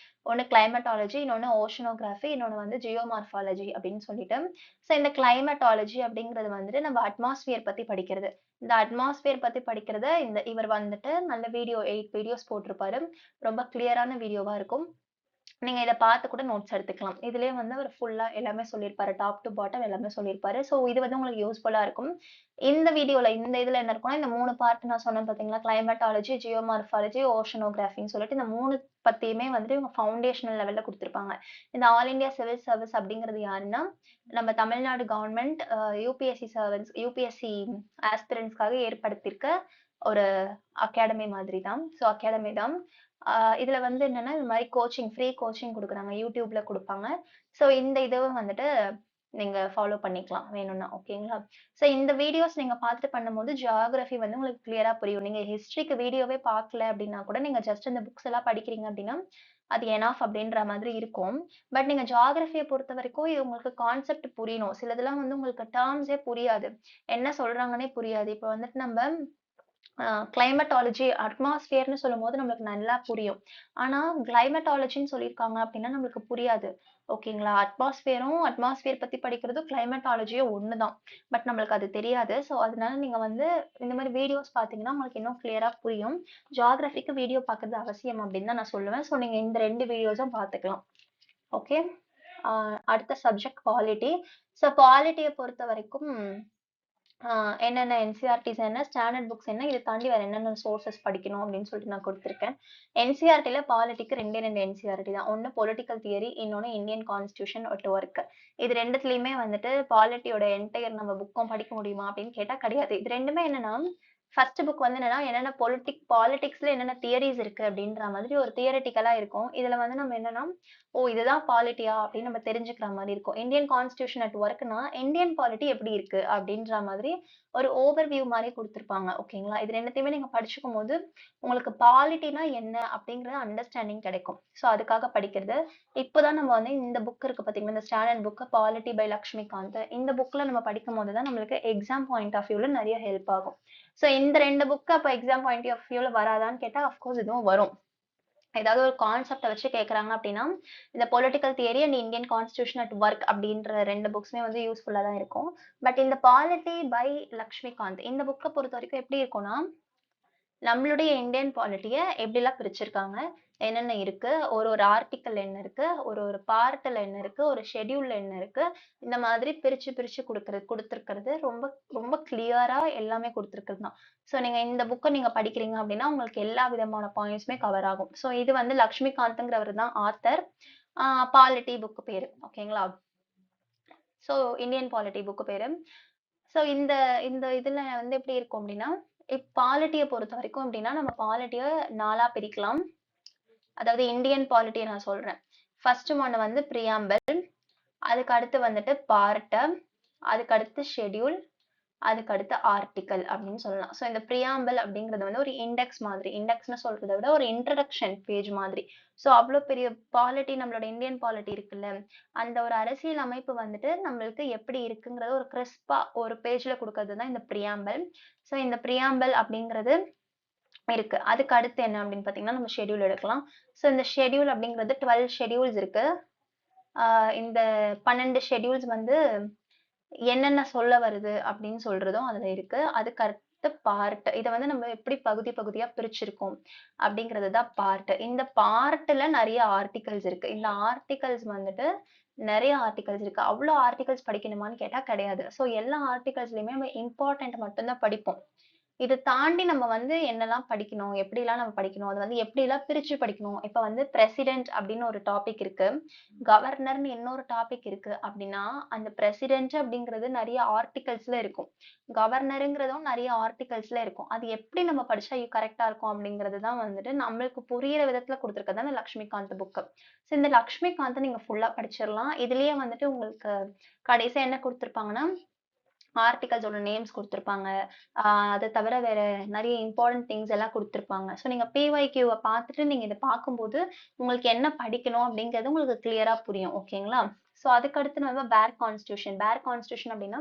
ஒண்ணு கிளைமேட்டாலஜி, இன்னொன்னு ஓஷனோகிராஃபி, இன்னொன்னு வந்து ஜியோமார்ஃபாலஜி அப்படின்னு சொல்லிட்டு. ஸோ இந்த கிளைமேட்டாலஜி அப்படிங்கிறது வந்துட்டு நம்ம அட்மாஸ்பியர் பத்தி படிக்கிறது. இந்த அட்மாஸ்பியர் பத்தி படிக்கிறத இவர் வந்துட்டு நல்ல வீடியோ 8 வீடியோஸ் போட்டிருப்பாரு. ரொம்ப கிளியரான வீடியோவா இருக்கும். நீங்க இத பார்த்து கூட நோட்ஸ் எடுத்துக்கலாம். இதுலயே வந்து அவர் ஃபுல்லா எல்லாமே சொல்லியிருப்பாரு. டாப் டூ பாட்டம் எல்லாமே சொல்லியிருப்பாரு. ஸோ இது வந்து உங்களுக்கு யூஸ்ஃபுல்லா இருக்கும். இந்த வீடியோல இந்த இதுல என்ன இருக்கும்னா, இந்த 3 பார்ட் நான் சொன்னேன் பார்த்தீங்களா? கிளைமேட்டாலஜி, ஜியோமார்ஃபாலஜி, ஓஷனோகிராஃபின்னு சொல்லிட்டு இந்த 3 பத்தியுமே வந்துட்டு இவங்க ஃபவுண்டேஷனல் லெவல்ல குடுத்திருப்பாங்க. இந்த ஆல் இந்தியா சிவில் சர்வீஸ் அப்படிங்கிறது யாருன்னா, நம்ம Tamil Nadu government UPSC servants UPSC ஆஸ்பிரண்ட்ஸ்க்காக ஏற்படுத்தியிருக்க ஒரு அகாடமி மாதிரி தான். ஸோ அகாடமி தான். இதுல வந்து என்னன்னா, இந்த மாரி ஃப்ரீ கோச்சிங் குடுக்குறாங்க. YouTubeல குடுப்பாங்க. ஸோ இந்த இதுவும் வந்துட்டு நீங்க ஃபாலோ பண்ணிக்கலாம் வேணும்னா. ஓகேங்களா? ஸோ இந்த வீடியோஸ் நீங்க பார்த்துட்டு பண்ணும்போது ஜியோகிராஃபி வந்து உங்களுக்கு கிளியரா புரியும். நீங்க ஹிஸ்டரிக்கு வீடியோவே பார்க்கல அப்டின்னா கூட, நீங்க ஜஸ்ட் இந்த புக்ஸ் எல்லாம் படிக்கிறீங்க அப்டின்னா, அது எனஃப் அப்டின்ற மாதிரி இருக்கும். பட் நீங்க ஜியோகிராஃபிய பொறுத்தவரைக்கும் இது உங்களுக்கு கான்செப்ட் புரியணும். சிலதெல்லாம் வந்து உங்களுக்கு டெர்ம்ஸே புரியாது. என்ன சொல்றாங்கன்னே புரியாது. இப்ப வந்துட்டு நம்ப கிளைமேட்டாலஜி, அட்மாஸ்பியர்ன்னு சொல்லும்போது நம்மளுக்கு நல்லா புரியும். ஆனா கிளைமேட்டாலஜின்னு சொல்லியிருக்காங்க அப்டின்னா நம்மளுக்கு புரியாது. ஓகேங்களா? அட்மாஸ்பியர் பத்தி படிக்கிறதும் கிளைமேட்டாலஜியும் ஒண்ணுதான். பட் நம்மளுக்கு அது தெரியாது. ஸோ அதனால நீங்க வந்து இந்த மாரி வீடியோஸ் பார்த்தீங்கன்னா, உங்களுக்கு இன்னும் கிளியரா புரியும். ஜியோகிராஃபிக்கு வீடியோ பார்க்கறது அவசியம் அப்டின்னு தான் நான் சொல்லுவேன். ஸோ நீங்க இந்த 2 வீடியோஸும் பார்த்துக்கலாம். ஓகே. அடுத்த சப்ஜெக்ட் பாலிட்டி. ஸோ பாலிட்டிய பொறுத்தவரைக்கும் என்னென்ன என்சிஇஆர்டிஸ் என்ன, ஸ்டாண்டர்ட் புக்ஸ் என்ன, இத தாண்டி வேற என்னென்ன சோர்சஸ் படிக்கணும் அப்படின்னு சொல்லிட்டு நான் குடுத்திருக்கேன். என்சிஇஆர்டில பாலிட்டிக்கு 2 என்சிஇஆர்டி தான். ஒண்ணு பொலிட்டிக்கல் தியரி, இன்னொன்னு இந்தியன் கான்ஸ்டிடியூஷன் அட் வொர்க். இது 2த்துலயுமே வந்துட்டு பாலிட்டியோட என்டையர் நம்ம புக்கும் படிக்க முடியுமா அப்படின்னு கேட்டா கிடையாது. இது 2மே என்னன்னா, ஃபர்ஸ்ட் புக் வந்து என்னன்னா, என்னென்ன பாலிடிக்ஸ்ல என்னென்ன தியரிஸ் இருக்கு அப்படின்ற மாதிரி ஒரு தியரிட்டிக்கலா இருக்கும். இதுல வந்து நம்ம என்னன்னா, ஓ! இதுதான் பாலிட்டியா அப்படின்னு நம்ம தெரிஞ்சுக்கிற மாரி இருக்கும். இந்தியன் கான்ஸ்டிடியூஷன் அட் வொர்க்னா, இந்தியன் பாலிட்டி எப்படி இருக்கு அப்படின்ற மாதிரி ஒரு ஓவர்வியூ மாரி குடுத்திருப்பாங்க. ஓகேங்களா? இது 2த்தையுமே நீங்க படிச்சுக்கும்போது, உங்களுக்கு பாலிட்டினா என்ன அப்படிங்கிற அண்டர்ஸ்டாண்டிங் கிடைக்கும். ஸோ அதுக்காக படிக்கிறது. இப்போ தான் நம்ம வந்து இந்த புக் இருக்கு பார்த்தீங்களா, இந்த standard book polity by Laxmikanth. இந்த புக்ல நம்ம படிக்கும்போது தான் நம்மளுக்கு எக்ஸாம் பாயிண்ட் ஆஃப் வியூல நெறைய ஹெல்ப் ஆகும். ஸோ இந்த 2 புக் அப்ப எக்ஸாம் பாயிண்ட் ஆஃப் வியூல வராதான்னு கேட்டா, ஆஃப் கோர்ஸ் இதுவும் வரும். ஏதாவது ஒரு கான்செப்ட்ட வச்சு கேட்கறாங்க அப்படின்னா, இந்த political theory and Indian constitution at work அப்படின்ற 2 புக்ஸுமே வந்து யூஸ்ஃபுல்லா தான் இருக்கும். பட் இந்த பாலிட்டி பை லக்ஷ்மிகாந்த் இந்த புக்க பொறுத்தவரைக்கும் எப்படி இருக்கும்னா, நம்மளுடைய இந்தியன் பாலிட்டிய எப்படிலாம் பிரிச்சிருக்காங்க? என்னென்ன இருக்கு? ஒரு ஒரு ஆர்டிக்கிள் என்ன இருக்கு? ஒரு ஒரு பார்ட்ல என்ன இருக்கு? ஒரு ஷெட்யூல்ல என்ன இருக்கு? இந்த மாதிரி பிரிச்சு பிரிச்சு குடுத்திருக்கிறது ரொம்ப ரொம்ப கிளியரா எல்லாமே குடுத்திருக்கிறது தான். ஸோ நீங்க இந்த புக்க நீங்க படிக்கிறீங்க அப்படின்னா, உங்களுக்கு எல்லா விதமான பாயிண்ட்ஸுமே கவர் ஆகும். ஸோ இது வந்து லக்ஷ்மிகாந்த்ங்கிறவரு தான் ஆத்தர். ஆ பாலிட்டி புக் பேரு. ஓகேங்களா? ஸோ இந்தியன் பாலிட்டி புக் பேரு. ஸோ இந்த இந்த இதுல வந்து எப்படி இருக்கும் அப்படின்னா, பாலிட்டிய பொறுத்தவரைக்கும் எப்படின்னா, நம்ம பாலிட்டிய 4ஆ பிரிக்கலாம். அதாவது இந்தியன் பாலிட்டிய நான் சொல்றேன். ஃபர்ஸ்ட் ஒன் வந்து பிரியாம்பிள், அதுக்கு அடுத்து வந்துட்டு பார்ட், அதுக்கு அடுத்து ஷெட்யூல், அதுக்கு அடுத்து ஆர்டிக்கிள் அப்படின்னு சொல்லலாம். ஸோ இந்த பிரியாம்பிள் அப்படிங்கிறது வந்து ஒரு இண்டெக்ஸ் மாதிரி. இண்டெக்ஸ்ன்னு சொல்றத விட ஒரு இன்ட்ரோடக்ஷன் பேஜ் மாதிரி. ஸோ அவ்ளோ பெரிய பாலிட்டி நம்மளோட இந்தியன் பாலிட்டி இருக்குல்ல, அந்த ஒரு அரசியல் அமைப்பு வந்துட்டு நம்மளுக்கு எப்படி இருக்குங்கிறத ஒரு கிறிஸ்பா ஒரு பேஜ்ல குடுக்கறது தான் இந்த பிரியாம்பிள். ஸோ இந்த பிரியாம்பிள் அப்படிங்கிறது இருக்கு. அதுக்கு அடுத்து என்ன அப்படின்னு பார்த்தீங்கன்னா, நம்ம ஷெட்யூல் எடுக்கலாம். ஸோ இந்த ஷெட்யூல் அப்படிங்கிறது 12 ஷெட்யூல்ஸ் இருக்கு. ஆ இந்த 12 ஷெட்யூல்ஸ் வந்து என்னென்ன சொல்ல வருது அப்படின்னு சொல்றதும் அதுல இருக்கு. அதுக்கு அடுத்து பார்ட். இத வந்து நம்ம எப்படி பகுதி பகுதியா பிரிச்சிருக்கோம் அப்படிங்கிறது தான் பார்ட். இந்த பார்ட்ல நெறைய ஆர்டிகில்ஸ் இருக்கு. இந்த ஆர்டிகில்ஸ் வந்துட்டு நெறைய ஆர்டிகில்ஸ் இருக்கு. அவ்ளோ ஆர்டிகில்ஸ் படிக்கணுமான்னு கேட்டா கிடையாது. ஸோ எல்லா ஆர்டிகில்ஸ்லயுமே நம்ம இம்பார்ட்டன்ட் மட்டும் தான் படிப்போம். இத தாண்டி நம்ம வந்து என்னலாம் படிக்கணும்? எப்படிலாம் நம்ம படிக்கணும்? அது வந்து எப்படிலாம் பிரிச்சு படிக்கணும்? இப்ப வந்து பிரசிடென்ட் அப்படின்னு ஒரு டாபிக் இருக்கு. கவர்னர்ன்னு இன்னொரு டாபிக் இருக்கு அப்படின்னா, அந்த பிரசிடென்ட் அப்படிங்கிறது நெறைய ஆர்டிகல்ஸ்ல இருக்கும். கவர்னர்ங்கிறதும் நெறைய ஆர்டிகல்ஸ்ல இருக்கும். அது எப்படி நம்ம படிச்சா கரெக்ட்டா இருக்கும் அப்படிங்கிறது தான் வந்துட்டு நம்மளுக்கு புரியிற விதத்துல குடுத்திருக்கிறது தான் இந்த லக்ஷ்மிகாந்த் புக். ஸோ இந்த லக்ஷ்மிகாந்த நீங்க ஃபுல்லா படிச்சிரலாம். இதுலயே வந்துட்டு உங்களுக்கு கடைசியா என்ன குடுத்திருப்பாங்கன்னா, ஆர்டிகல்ஸோட நேம்ஸ் குடுத்திருப்பாங்க. அது தவிர வேற நெறைய இம்பார்டன்ட் திங்ஸ் எல்லாம் குடுத்திருப்பாங்க. ஸோ நீங்க பிஒய்க்யூவ பார்த்துட்டு நீங்க இத பார்க்கும்போது, உங்களுக்கு என்ன படிக்கணும் அப்படிங்கிறது உங்களுக்கு கிளியரா புரியும். ஓகேங்களா? ஸோ அதுக்கு அடுத்து நம்ம பேர் கான்ஸ்டிடியூஷன். பேர் கான்ஸ்டிடியூஷன் அப்படின்னா,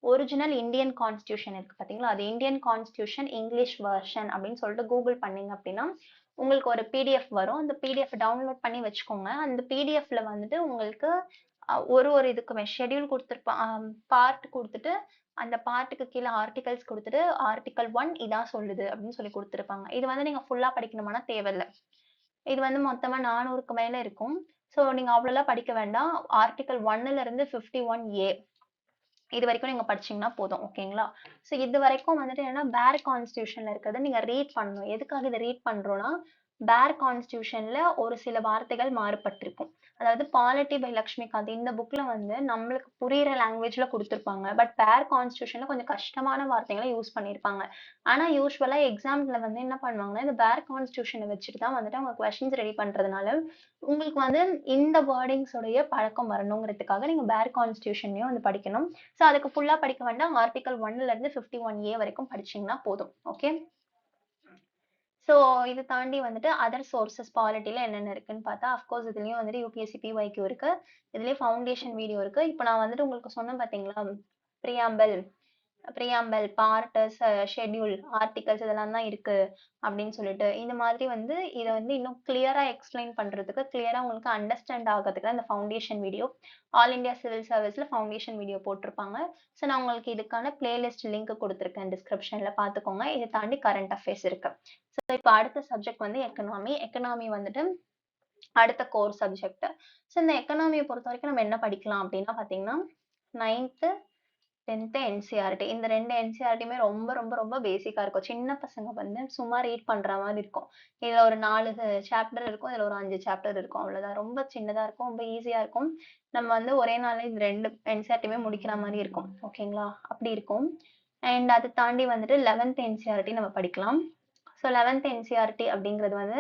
ஒரிஜினல் இந்தியன் கான்ஸ்டிடியூஷன் இருக்கு பார்த்தீங்களா? அது இந்தியன் கான்ஸ்டிடியூஷன் இங்கிலீஷ் வெர்ஷன் அப்படின்னு சொல்லிட்டு கூகுள் பண்ணீங்க அப்படின்னா, உங்களுக்கு ஒரு பிடிஎஃப் வரும். அந்த பிடிஎஃப் டவுன்லோட் பண்ணி வச்சுக்கோங்க. அந்த பிடிஎஃப்ல வந்துட்டு உங்களுக்கு ஒரு ஒரு இதுக்குமே ஷெட்யூல் குடுத்திருப்பான் பார்ட் குடுத்துட்டு அந்த பார்ட்டுக்கு கீழ ஆர்டிகல்ஸ் குடுத்துட்டு, ஆர்டிக்கிள் 1 இதான் சொல்லுது அப்படின்னு சொல்லி குடுத்திருப்பாங்க. இது வந்து நீங்க ஃபுல்லா படிக்கணுமானா தேவையில்ல. இது வந்து மொத்தமா 400க்கு மேல இருக்கும். ஸோ நீங்க அவ்வளோலாம் படிக்க வேண்டாம். ஆர்டிக்கிள் 1ல இருந்து 51A இது வரைக்கும் நீங்க படிச்சீங்கன்னா போதும். ஓகேங்களா? ஸோ இதுவரைக்கும் வந்துட்டு என்னன்னா, பேர் கான்ஸ்டிடியூஷன்ல இருக்கிறத நீங்க ரீட் பண்ணணும். எதுக்காக இத ரீட் பண்றோம்னா, பேர் கான்ஸ்டிடியூஷன்ல ஒரு சில வார்த்தைகள் மாறுபட்டிருக்கும். அதாவது பாலிட்டி பை லக்ஷ்மிகாந்த் இந்த புக்ல வந்து நம்மளுக்கு புரியிற லாங்குவேஜ்ல குடுத்திருப்பாங்க. பட் பேர் கான்ஸ்டிடியூஷன்ல கொஞ்சம் கஷ்டமான வார்த்தைகள யூஸ் பண்ணியிருப்பாங்க. ஆனா யூசுவலா எக்ஸாம்ல வந்து என்ன பண்ணுவாங்கன்னா, இந்த பேர் கான்ஸ்டிடியூஷன வச்சுட்டு தான் வந்துட்டு அவங்க கொஸ்டின்ஸ் ரெடி பண்றதுனால, உங்களுக்கு வந்து இந்த வேர்டிங்ஸ் உடைய பழக்கம் வரணுங்கிறதுக்காக நீங்க பேர் கான்ஸ்டிடியூஷனையும் வந்து படிக்கணும். ஸோ அதுக்கு ஃபுல்லா படிக்க வேண்டாம். ஆர்டிக்கிள் 1ல இருந்து 51A வரைக்கும் படிச்சீங்கன்னா போதும். ஓகே. ஸோ இது தாண்டி வந்துட்டு அதர் சோர்சஸ் பாலிட்டில என்னென்ன இருக்குன்னு பார்த்தா, அஃப்கோர்ஸ் இதுலயும் வந்துட்டு யுபிஎஸ்சி பிஒய்க்யூ இருக்கு. இதுலயே ஃபவுண்டேஷன் வீடியோ இருக்கு. இப்ப நான் வந்துட்டு உங்களுக்கு சொன்னேன் பார்த்தீங்களா? Preamble preamble, part, schedule, articles இதெல்லாம் தான் இருக்கு அப்படின்னு சொல்லிட்டு. இந்த மாதிரி வந்து இத வந்து இன்னும் கிளியரா எக்ஸ்பிளைன் பண்றதுக்கு, கிளியரா உங்களுக்கு அண்டர்ஸ்டாண்ட் ஆகறதுக்கு இந்த ஃபவுண்டேஷன் வீடியோ. ஆல் இந்தியா சிவில் சர்வீஸ்ல ஃபவுண்டேஷன் வீடியோ போட்டிருப்பாங்க. ஸோ நான் உங்களுக்கு இதுக்கான பிளேலிஸ்ட் லிங்க் குடுத்துருக்கேன் டிஸ்கிரிப்ஷன்ல பார்த்துக்கோங்க. இத தாண்டி கரண்ட் அஃபேர்ஸ் இருக்கு. ஸோ இப்ப அடுத்த சப்ஜெக்ட் வந்து எக்கனாமி. எக்கனாமி வந்துட்டு அடுத்த கோர் சப்ஜெக்ட். ஸோ இந்த எக்கனாமிய பொறுத்தவரைக்கும் நம்ம என்ன படிக்கலாம் அப்படின்னா பார்த்தீங்கன்னா, 9த் 10த் என்சிஇஆர்டி. இந்த 2 என்சிஇஆர்டியுமே ரொம்ப ரொம்ப ரொம்ப பேசிக்கா இருக்கும். சின்ன பசங்க வந்து சும்மா ரீட் பண்ற மாரி இருக்கும். இதுல ஒரு 4 சாப்டர் இருக்கும். இதுல ஒரு 5 சாப்டர் இருக்கும். அவ்வளவுதான். ரொம்ப சின்னதா இருக்கும். ரொம்ப ஈஸியா இருக்கும். நம்ம வந்து ஒரே நாள்ல இந்த 2 என்சிஇஆர்டியுமே முடிக்கிற மாரி இருக்கும். ஓகேங்களா? அப்படி இருக்கும். அண்ட் அத தாண்டி வந்துட்டு 11த் என்சிஇஆர்டி நம்ம படிக்கலாம். ஸோ 11த் என்சிஇஆர்டி அப்படிங்கிறது வந்து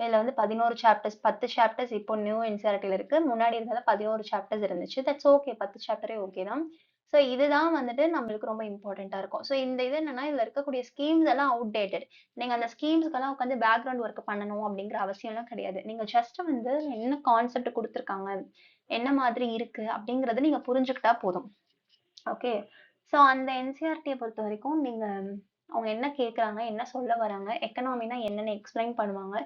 இதுல வந்து 11 சாப்டர்ஸ் 10 சாப்டர்ஸ் இப்போ நியூ என்சிஇஆர்டில இருக்கு. முன்னாடி இருந்ததுல 11 சாப்டர்ஸ் இருந்துச்சு. That's okay. 10 சாப்டரே ஓகே தான். ஸோ இதுதான் வந்துட்டு நம்மளுக்கு ரொம்ப இம்பார்ட்டன்ட்டா இருக்கும். ஸோ இந்த இது என்னன்னா, இதுல இருக்கக்கூடிய ஸ்கீம்ஸ் எல்லாம் அவுட்டேட்டட். நீங்க அந்த ஸ்கீம்ஸ்க்கெல்லாம் உட்காந்து பேக்கிரவுண்ட் ஒர்க் பண்ணணும் அப்படிங்கிற அவசியம்லாம் கிடையாது. நீங்க ஜஸ்ட் வந்து என்ன கான்செப்ட் குடுத்துருக்காங்க, என்ன மாதிரி இருக்கு அப்படிங்கிறத நீங்க புரிஞ்சுக்கிட்டா போதும். ஓகே. ஸோ அந்த என்சிஇஆர்டிய பொறுத்தவரைக்கும் நீங்க அவங்க என்ன கேட்குறாங்க, என்ன சொல்ல வராங்க, எக்கனாமினா என்னன்னு எக்ஸ்பிளைன் பண்ணுவாங்க.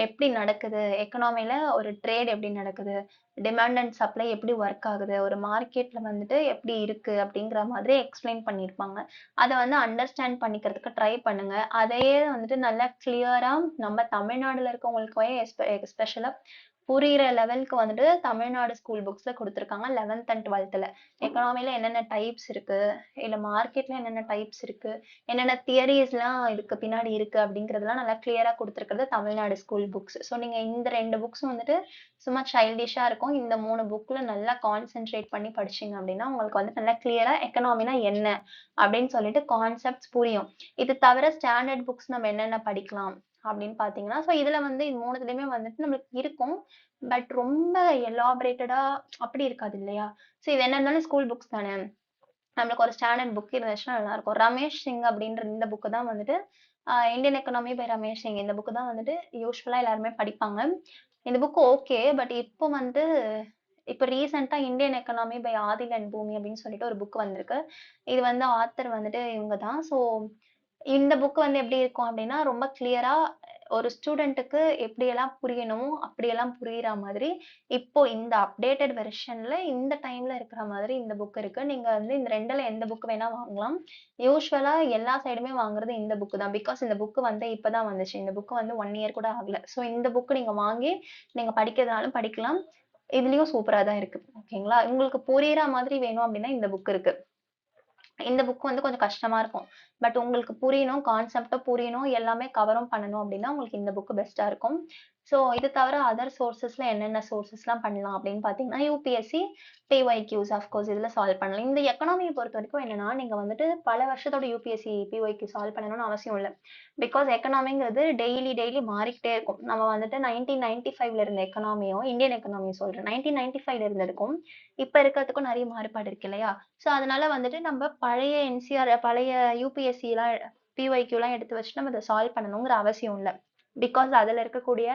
எப்படி நடக்குது, எக்கனாமில ஒரு ட்ரேட் எப்படி நடக்குது, டிமாண்ட் அண்ட் சப்ளை எப்படி ஒர்க் ஆகுது, ஒரு மார்க்கெட்ல வந்துட்டு எப்படி இருக்கு அப்படிங்கிற மாதிரி எக்ஸ்பிளைன் பண்ணியிருப்பாங்க. அத வந்து அண்டர்ஸ்டாண்ட் பண்ணிக்கிறதுக்கு ட்ரை பண்ணுங்க. அதையே வந்துட்டு நல்லா கிளியரா நம்ம தமிழ்நாடுல இருக்கவங்களுக்கே எஸ்பெஷலா புரியிற லெவலுக்கு வந்துட்டு தமிழ்நாடு ஸ்கூல் புக்ஸ்ல குடுத்துருக்காங்க 11த் அண்ட் 12த்ல. எக்கனாமில என்னென்ன டைப்ஸ் இருக்கு, இல்ல மார்க்கெட்ல என்னென்ன டைப்ஸ் இருக்கு, என்னென்ன தியரீஸ்லாம் இதுக்கு பின்னாடி இருக்கு அப்படிங்கிறதெல்லாம் நல்லா கிளியரா குடுத்துருக்கிறது தமிழ்நாடு ஸ்கூல் புக்ஸ். ஸோ நீங்க இந்த 2 புக்ஸும் வந்துட்டு சும்மா சைல்டிஷா இருக்கும். இந்த 3 புக்ல நல்லா கான்சன்ட்ரேட் பண்ணி படிச்சீங்க அப்படின்னா, உங்களுக்கு வந்து நல்லா கிளியரா எக்கனாமினா என்ன அப்படின்னு சொல்லிட்டு கான்செப்ட்ஸ் புரியும். இது தவிர ஸ்டாண்டர்ட் புக்ஸ் நம்ம என்னென்ன படிக்கலாம் அப்படின்னு பார்த்தீங்கன்னா, ஸோ இதுல வந்து இது 3துலயுமே வந்துட்டு நம்மளுக்கு இருக்கும். பட் ரொம்ப எலாபரேட்டடா அப்படி இருக்காது இல்லையா? ஸோ இது என்ன இருந்தாலும் ஸ்கூல் புக்ஸ் தானே. நம்மளுக்கு ஒரு ஸ்டாண்டர்ட் புக் இருந்துச்சுன்னா நல்லாருக்கும். ரமேஷ் சிங் அப்படின்ற இந்த புக்கு தான் வந்துட்டு Indian economy by Ramesh Singh. இந்த புக்கு தான் வந்துட்டு யூசுவலா எல்லாருமே படிப்பாங்க. இந்த புக் ஓகே. பட் இப்போ வந்து இப்ப ரீசென்ட்டா Indian economy by Aadil and Bhoomi அப்படின்னு சொல்லிட்டு ஒரு புக் வந்திருக்கு. இது வந்து ஆத்தர் வந்துட்டு இவங்க தான். ஸோ இந்த புக் வந்து எப்படி இருக்கும் அப்படின்னா, ரொம்ப கிளியரா ஒரு ஸ்டூடெண்ட்டுக்கு எப்படியெல்லாம் புரியணுமோ, அப்படியெல்லாம் புரியிற மாதிரி, இப்போ இந்த அப்டேட்டட் வெர்ஷன்ல இந்த டைம்ல இருக்கிற மாதிரி இந்த புக் இருக்கு. நீங்க வந்து இந்த 2ல எந்த புக் வேணா வாங்கலாம். யூசுவலா எல்லா சைடுமே வாங்குறது இந்த புக் தான். பிகாஸ் இந்த புக் வந்து இப்ப தான் வந்துச்சு. இந்த புக் வந்து 1 இயர் கூட ஆகல. ஸோ இந்த புக் நீங்க வாங்கி நீங்க படிக்கிறதுனாலும் படிக்கலாம். இதுலயும் சூப்பரா தான் இருக்கு. ஓகேங்களா? உங்களுக்கு புரியிற மாதிரி வேணும் அப்படின்னா இந்த புக் இருக்கு. இந்த புக் வந்து கொஞ்சம் கஷ்டமா இருக்கும். பட் உங்களுக்கு புரியணும், கான்செப்ட்ட புரியணும், எல்லாமே கவரும் பண்ணணும் அப்டின்னா, உங்களுக்கு இந்த புக் பெஸ்ட்டா இருக்கும். ஸோ இது தவிர அதர் சோர்சஸ்ல என்னென்ன சோர்சஸ்லாம் பண்ணலாம் அப்டின்னு பார்த்தீங்கன்னா, யுபிஎஸ்சி, பிஒய்க்யூஸ் அஃப்கோர்ஸ் இதுல சால்வ் பண்ணலாம். இந்த எக்கனாமிய பொறுத்தவரைக்கும் என்னன்னா, நீங்க வந்துட்டு பல வருஷத்தோட யுபிஎஸ்சி, பிஒய்க்யூ சால்வ் பண்ணணும்னு அவசியம் இல்ல. பிகாஸ் எக்கனாமிங்கிறது டெய்லி மாறிக்கிட்டே இருக்கும். நம்ம வந்துட்டு 1995ல இருந்த எக்கனாமியும், இந்தியன் எக்கனாமி சொல்றேன். 1995ல இருந்ததுக்கும், இப்ப இருக்கிறதுக்கும் நெறைய மாறுபாடு இருக்கு இல்லையா? ஸோ அதனால வந்துட்டு நம்ம பழைய என்சிஆர் பழைய யுபிஎஸ்சிலாம் பிஒய்க்யூலாம் எடுத்து வச்சு நம்ம இத சால்வ் பண்ணணுங்கிற அவசியம் இல்ல. பிகாஸ் அதுல இருக்கக்கூடிய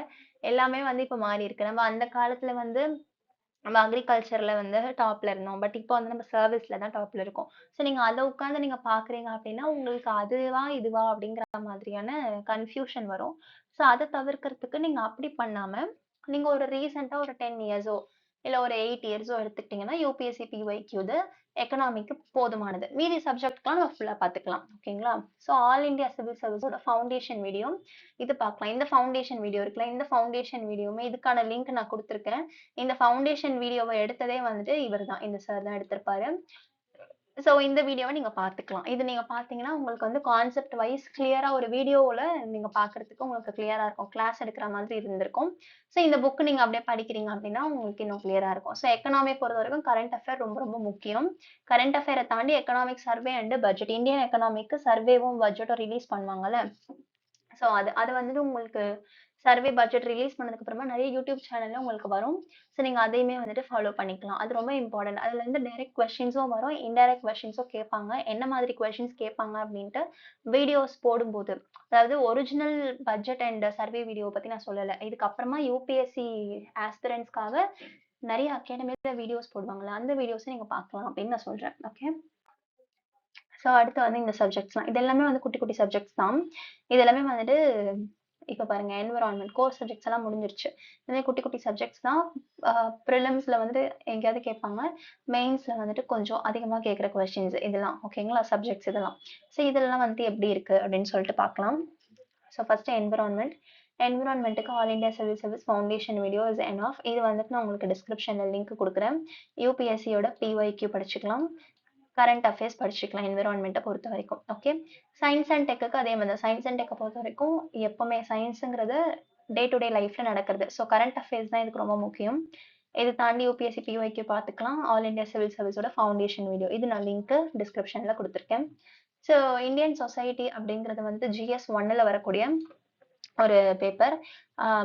எல்லாமே வந்து இப்ப மாறி இருக்கு. நம்ம அந்த காலத்துல வந்து நம்ம அக்ரிகல்ச்சர்ல வந்து டாப்ல இருந்தோம். பட் இப்போ வந்து நம்ம சர்வீஸ்ல தான் டாப்ல இருக்கோம். ஸோ நீங்க அத உட்கார்ந்து நீங்க பார்க்குறீங்க அப்படின்னா, உங்களுக்கு அதுவா, இதுவா அப்படிங்கிற மாதிரியான கன்ஃப்யூஷன் வரும். ஸோ அத தவிர்க்கிறதுக்கு நீங்க அப்படி பண்ணாம, நீங்க ஒரு ரீசென்ட்டா ஒரு 10 இயர்ஸோ, இல்ல ஒரு 8 இயர்ஸோ எடுத்துக்கிட்டீங்கன்னா, யுபிஎஸ்சி, பிஒய்க்யூ இது எக்கனாமிக்கு போதுமானது. மீதி சப்ஜெக்ட்லாம் நம்ம ஃபுல்லா பார்த்துக்கலாம். ஓகேங்களா? ஸோ ஆல் இந்தியா சிவில் சர்வீஸோட ஃபவுண்டேஷன் வீடியோ இது பார்க்கலாம். இந்த ஃபவுண்டேஷன் வீடியோ இருக்குல்ல, இந்த ஃபவுண்டேஷன் வீடியோவுமே இதுக்கான லிங்க் நான் குடுத்துருக்கேன். இந்த ஃபவுண்டேஷன் வீடியோவ எடுத்ததே வந்துட்டு இவரு தான். இந்த சார் தான் எடுத்திருப்பாரு. ஸோ இந்த வீடியோவ நீங்க பார்த்துக்கலாம். இது நீங்க பார்த்தீங்கன்னா, உங்களுக்கு வந்து கான்செப்ட் வைஸ் கிளியரா ஒரு வீடியோவுல நீங்க பார்க்கறதுக்கு உங்களுக்கு கிளியரா இருக்கும். கிளாஸ் எடுக்கிற மாதிரி இருந்திருக்கும். ஸோ இந்த புக் நீங்க அப்படியே படிக்கிறீங்க அப்படின்னா, உங்களுக்கு இன்னும் கிளியரா இருக்கும். ஸோ எக்கனாமி பொறுத்தவரைக்கும் கரண்ட் அஃபேர் ரொம்ப ரொம்ப முக்கியம். கரண்ட் அஃபேர தாண்டி economic survey and budget. Indian எக்கனாமிக்கு சர்வேவும் பட்ஜெட்டும் ரிலீஸ் பண்ணுவாங்கல்ல. ஸோ அது அது வந்துட்டு உங்களுக்கு சர்வே பட்ஜெட் ரிலீஸ் பண்ணதுக்கு அப்புறமா நெறைய யூடியூப் சேனல்ல உங்களுக்கு வரும். ஸோ நீங்க அதையுமே வந்துட்டு ஃபாலோ பண்ணிக்கலாம். அது ரொம்ப இம்பார்ட்டன்ட். அதுலருந்து டைரக்ட் கொஸ்டின்ஸும் வரும். இன்டைரக்ட் கொஸ்டின்ஸும் கேட்பாங்க. என்ன மாதிரி கொஸ்டின்ஸ் கேட்பாங்க அப்படின்ட்டு வீடியோஸ் போடும்போது, அதாவது original budget and survey video பத்தி நான் சொல்லல. இதுக்கப்புறமா யுபிஎஸ்சி ஆஸ்பிரண்ட்ஸ்க்காக நெறைய அகாடமில வீடியோஸ் போடுவாங்கல்ல, அந்த வீடியோஸ நீங்க பார்க்கலாம் அப்படின்னு நான் சொல்றேன். ஓகே. ஸோ அடுத்து வந்து இந்த சப்ஜெக்ட்ஸ்லாம். இது எல்லாமே வந்து குட்டி, குட்டி சப்ஜெக்ட்ஸ் தான். இது எல்லாமே வந்துட்டு இப்ப பாருங்க என்விரான்மென்ட் கோர் சப்ஜெக்ட்ஸ் எல்லாம் முடிஞ்சிருச்சு. இந்த மாதிரி குட்டி, குட்டி சப்ஜெக்ட்ஸ் தான். பிரிலிம்ஸ்ல வந்துட்டு எங்கேயாவது கேட்பாங்க. மெயின்ஸ்ல வந்துட்டு கொஞ்சம் அதிகமா கேட்கிற கொஸ்டின்ஸ் இதெல்லாம். ஓகேங்களா? சப்ஜெக்ட்ஸ் இதெல்லாம். ஸோ இதெல்லாம் வந்துட்டு எப்படி இருக்கு அப்படின்னு சொல்லிட்டு பார்க்கலாம். So first environment. என்விரான்மென்ட்க்கு All India civil service foundation video is enough. இது வந்துட்டு நான் உங்களுக்கு டிஸ்கிரிப்ஷன்ல லிங்க் குடுக்குறேன். யுபிஎஸ்சியோட பிஒய்க்யூ படிச்சுக்கலாம். கரண்ட் அஃபேர்ஸ் படிச்சுக்கலாம் என்விரான்மெண்ட்டை பொறுத்த வரைக்கும். ஓகே. சயின்ஸ் அண்ட் டெக்குக்கு அதே மாதிரி தான். சயின்ஸ் அண்ட் டெக்கை பொறுத்த வரைக்கும் எப்பவுமே சயின்ஸுங்கிறது டே டு டே லைஃப்ல நடக்கிறது. ஸோ கரண்ட் அஃபேர்ஸ் தான் இதுக்கு ரொம்ப முக்கியம். இது தாண்டி யூபிஎஸ்சி பிஒய்க்கு பார்த்துக்கலாம். ஆல் இந்தியா சிவில் சர்வீஸோட ஃபவுண்டேஷன் வீடியோ இது நான் லிங்க் டிஸ்கிரிப்ஷன்ல கொடுத்துருக்கேன். ஸோ இந்தியன் சொசைட்டி அப்படிங்கிறது வந்து ஜிஎஸ் ஒன்னில் வரக்கூடிய ஒரு பேப்பர்.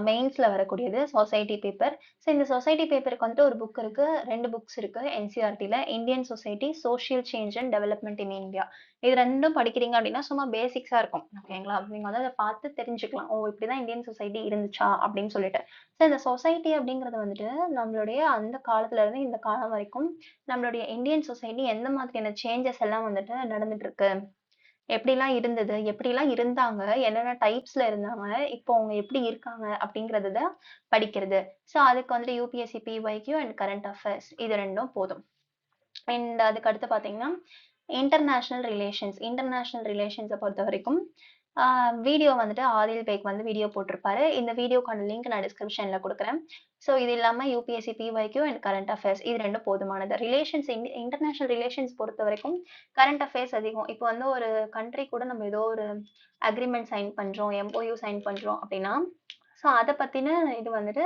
மெயின்ஸ்ல வரக்கூடியது சொசைட்டி பேப்பர். ஸோ இந்த சொசைட்டி பேப்பருக்கு வந்துட்டு ஒரு புக் இருக்கு. 2 புக்ஸ் இருக்கு என்சிஇஆர்டில. Indian society social change and development in India. இது 2ம் படிக்கிறீங்க அப்படின்னா சும்மா பேசிக்ஸா இருக்கும். ஓகேங்களா? நீங்க வந்து அதை பார்த்து தெரிஞ்சுக்கலாம். ஓ! இப்படிதான் இந்தியன் சொசைட்டி இருந்துச்சா அப்படின்னு சொல்லிட்டு. ஸோ இந்த சொசைட்டி அப்படிங்கிறது வந்துட்டு நம்மளுடைய அந்த காலத்துல இருந்து இந்த காலம் வரைக்கும் நம்மளுடைய இந்தியன் சொசைட்டி எந்த மாதிரியான சேஞ்சஸ் எல்லாம் வந்துட்டு நடந்துட்டு இருக்கு. எப்படிலாம் இருந்தது? எப்படிலாம் இருந்தாங்க? என்னென்ன டைப்ஸ்ல இருந்தாங்க? இப்போ அவங்க எப்படி இருக்காங்க? அப்படிங்கிறது தான் படிக்கிறது. ஸோ அதுக்கு வந்துட்டு UPSC PYQ and current affairs இது 2ம் போதும். அண்ட் அதுக்கு அடுத்து பார்த்தீங்கன்னா, இன்டர்நேஷனல் ரிலேஷன்ஸ். இன்டர்நேஷனல் ரிலேஷன்ஸ பொறுத்தவரைக்கும் வீடியோ வந்துட்டு ஆதில் பேக் வந்து வீடியோ போட்டிருப்பாரு. இந்த வீடியோக்கான லிங்க் நான் டிஸ்கிரிப்ஷன்ல குடுக்குறேன். ஸோ இது இல்லாம UPSC PYQ and current affairs இது 2ம் போதுமானது. ரிலேஷன்ஸ் இன்டர்நேஷனல் ரிலேஷன்ஸ் பொறுத்தவரைக்கும் கரண்ட் அஃபேர்ஸ் அதிகம். இப்போ வந்து ஒரு கண்ட்ரி கூட நம்ம ஏதோ ஒரு அக்ரீமெண்ட் சைன் பண்றோம், எம்ஓயு சைன் பண்றோம் அப்படின்னா, ஸோ அத பத்தின இது வந்துட்டு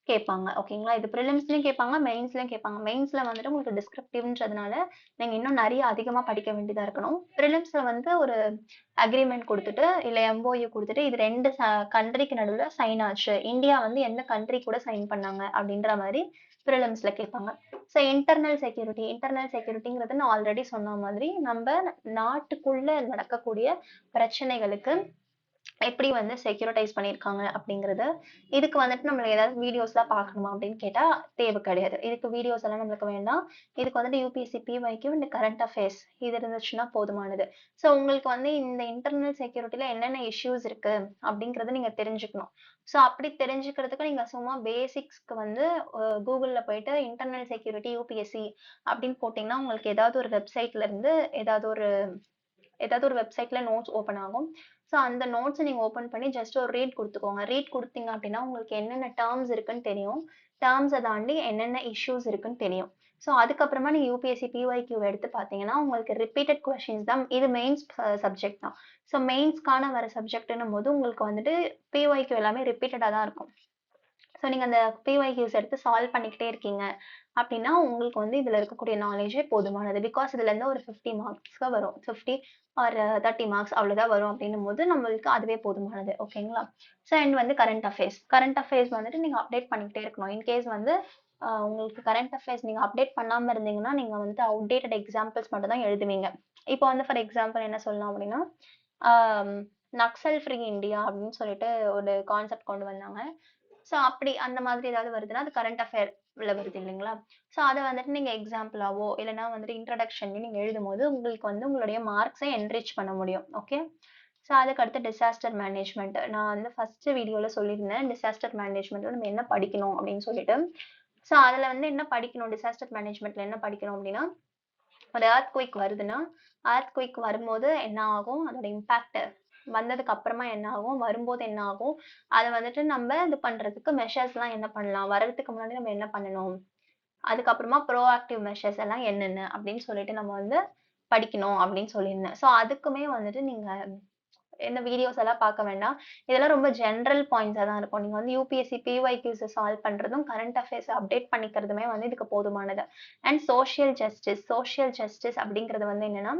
கேட்பாங்க. ஓகேங்களா? இது பிரிலிம்ஸ்லயும் கேட்பாங்க, மெயின்ஸ்லயும் கேட்பாங்க. மெயின்ஸ்ல வந்துட்டு உங்களுக்கு டிஸ்கிரிப்டிவ்ன்றதுனால நீங்க இன்னும் நெறைய அதிகமா படிக்க வேண்டியதா இருக்கணும். பிரிலிம்ஸ்ல வந்து ஒரு அக்ரீமெண்ட் குடுத்துட்டு, இல்ல எம்ஓயு குடுத்துட்டு, இது 2 கண்ட்ரிக்கு நடுவுல சைன் ஆச்சு. இந்தியா வந்து எந்த கண்ட்ரி கூட சைன் பண்ணாங்க அப்படின்ற மாரி பிரிலிம்ஸ்ல கேட்பாங்க. ஸோ இன்டர்னல் செக்யூரிட்டிங்கிறது நான் ஆல்ரெடி சொன்ன மாதிரி, நம்ப நாட்டுக்குள்ள நடக்கக்கூடிய பிரச்சனைகளுக்கு எப்படி வந்து செக்யூரிடைஸ் பண்ணியிருக்காங்க அப்படிங்கிறது. இதுக்கு வந்துட்டு நம்மள ஏதாவது வீடியோஸ்லாம் பார்க்கணுமா அப்படின்னு கேட்டா தேவை கிடையாது. இதுக்கு வீடியோஸ் எல்லாம் நம்மளுக்கு வேண்டாம். இதுக்கு வந்துட்டு யுபிஎஸ்சி பிஒய்க்யூ இந்த கரண்ட் அஃபேர்ஸ் இது இருந்துச்சுன்னா போதுமானது. ஸோ உங்களுக்கு வந்து இந்த இன்டர்னல் செக்யூரிட்டில என்னென்ன இஷ்யூஸ் இருக்கு அப்படிங்கிறத நீங்க தெரிஞ்சுக்கணும். ஸோ அப்படி தெரிஞ்சுக்கிறதுக்கு நீங்க சும்மா பேசிக்ஸ்க்கு வந்து கூகுள்ல போயிட்டு இன்டர்னல் செக்யூரிட்டி யுபிஎஸ்சி அப்படின்னு போட்டீங்கன்னா உங்களுக்கு ஏதாவது ஒரு வெப்சைட்ல இருந்து ஏதாவது ஒரு வெப்சைட்ல நோட்ஸ் ஓப்பன் ஆகும். ஸோ அந்த நோட்ஸ நீங்க ஓப்பன் பண்ணி ஜஸ்ட் ஒரு ரீட் குடுத்துக்கோங்க. ரீட் குடுத்தீங்க அப்படின்னா, உங்களுக்கு என்னென்ன டெர்ம்ஸ் இருக்குன்னு தெரியும். டெர்ம்ஸ தாண்டி என்னென்ன இஷ்யூஸ் இருக்குன்னு தெரியும். ஸோ அதுக்கப்புறமா நீங்க யுபிஎஸ்சி பிஒய்க்யூ எடுத்து பார்த்தீங்கன்னா, உங்களுக்கு ரிப்பீட்டட் கொஸ்டின்ஸ் தான். இது மெயின்ஸ் சப்ஜெக்ட் தான். ஸோ மெயின்ஸ்க்கான வர சப்ஜெக்ட்ன்னும் போது உங்களுக்கு வந்துட்டு பிஒய்க்யூ எல்லாமே ரிப்பீட்டடா தான் இருக்கும். ஸோ நீங்க அந்த பிஒய்க்யூஸ் எடுத்து சால்வ் பண்ணிக்கிட்டே இருக்கீங்க அப்படின்னா, உங்களுக்கு வந்து இதுல இருக்கக்கூடிய நாலேட்ஜே போதுமானது. பிகாஸ் இதுல இருந்து ஒரு 50 மார்க்ஸ்க்கு வரும். 50 ஆர் 30 மார்க்ஸ் அவ்வளோதான் வரும் அப்படின்னும்போது, நம்மளுக்கு அதுவே போதுமானது. ஓகேங்களா? ஸோ அண்ட் வந்து கரண்ட் அஃபேர்ஸ். கரண்ட் அஃபேர்ஸ் வந்துட்டு நீங்க அப்டேட் பண்ணிக்கிட்டே இருக்கணும். இன்கேஸ் வந்து உங்களுக்கு கரண்ட் அஃபேர்ஸ் நீங்க அப்டேட் பண்ணாம இருந்தீங்கன்னா, நீங்க வந்துட்டு அவுட்டேட்டட் எக்ஸாம்பிள்ஸ் மட்டும் தான் எழுதுவீங்க. இப்போ வந்து ஃபார் எக்ஸாம்பிள் என்ன சொல்லலாம் அப்படின்னா, ஆம் நக்சல் ஃப்ரீ இண்டியா அப்படின்னு சொல்லிட்டு ஒரு கான்செப்ட் கொண்டு வந்தாங்க. ஸோ அப்படி அந்த மாதிரி ஏதாவது வருதுன்னா, அது கரண்ட் அஃபேர்ல வருது இல்லைங்களா? ஸோ அத வந்துட்டு நீங்க எக்ஸாம்பிளாவோ, இல்லன்னா வந்துட்டு இன்ட்ரோடக்ஷன்லயோ நீங்க எழுதும்போது, உங்களுக்கு வந்து உங்களுடைய மார்க்ஸ என்ரிச் பண்ண முடியும். ஓகே. ஸோ அதுக்கு அடுத்து டிசாஸ்டர் மேனேஜ்மென்ட். நான் வந்து ஃபர்ஸ்ட் வீடியோல சொல்லியிருந்தேன். டிசாஸ்டர் மேனேஜ்மென்ட்ல நம்ம என்ன படிக்கணும் அப்படின்னு சொல்லிட்டு. ஸோ அதுல வந்து என்ன படிக்கணும், டிசாஸ்டர் மேனேஜ்மென்ட்ல என்ன படிக்கணும் அப்படின்னா, ஒரு earthquake வருதுன்னா, earthquake வரும்போது என்ன ஆகும்? அதோட இம்பாக்ட் வந்ததுக்கு அப்புறமா என்ன ஆகும்? வரும்போது என்ன ஆகும்? அத வந்துட்டு நம்ம இது பண்றதுக்கு மெஷர்ஸ்லாம் என்ன பண்ணலாம்? வர்றதுக்கு முன்னாடி நம்ம என்ன பண்ணணும்? அதுக்கப்புறமா ப்ரோஆக்டிவ் மெஷர்ஸ் எல்லாம் என்னென்ன? அப்படின்னு சொல்லிட்டு நம்ம வந்து படிக்கணும் அப்படின்னு சொல்லியிருந்தேன். ஸோ அதுக்குமே வந்துட்டு நீங்க இந்த வீடியோஸ் எல்லாம் பார்க்க வேண்டாம். இதெல்லாம் ரொம்ப ஜெனரல் பாயிண்ட்ஸா தான் இருக்கும். நீங்க வந்து யுபிஎஸ்சி பிஒய்க்யூஸ சால்வ் பண்றதும், கரண்ட் அஃபேர்ஸ அப்டேட் பண்ணிக்கிறதுமே வந்து இதுக்கு போதுமானது. அண்ட் சோசியல் ஜஸ்டிஸ் அப்படிங்கிறது வந்து என்னன்னா,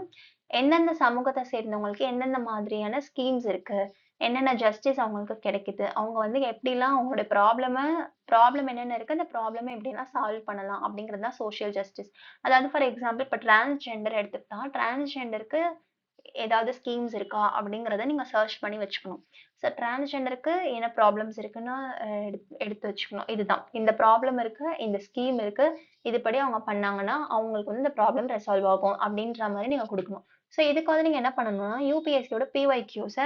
எந்தெந்த சமூகத்த சேர்ந்தவங்களுக்கு எந்தெந்த மாதிரியான ஸ்கீம்ஸ் இருக்கு? என்னென்ன ஜஸ்டிஸ் அவங்களுக்கு கிடைக்குது? அவங்க வந்து எப்படிலாம் அவங்களுடைய ப்ராப்ளம் என்னென்ன இருக்கு? அந்த ப்ராப்ளம எப்படிலாம் சால்வ் பண்ணலாம்? அப்படிங்கிறது தான் சோசியல் ஜஸ்டிஸ். அதாவது ஃபார் எக்ஸாம்பிள் இப்ப டிரான்ஸ்ஜெண்டர் எடுத்துக்கிட்டா, டிரான்ஸ்ஜெண்டருக்கு ஏதாவது ஸ்கீம்ஸ் இருக்கா? அப்படிங்கிறத நீங்க சர்ச் பண்ணி வச்சுக்கணும். ஸோ டிரான்ஸ்ஜெண்டருக்கு என்ன ப்ராப்ளம்ஸ் இருக்குன்னு எடுத்து வச்சுக்கணும். இதுதான். இந்த ப்ராப்ளம் இருக்கு, இந்த ஸ்கீம் இருக்கு. இதுபடி அவங்க பண்ணாங்கன்னா, அவங்களுக்கு வந்து இந்த ப்ராப்ளம் ரெசால்வ் ஆகும். அப்படின்ற மாரி நீங்க குடுக்கணும். ஸோ இதுக்கு வந்து நீங்க என்ன பண்ணணும்னா, யுபிஎஸ்சியோட பிஒய்க்யூஸ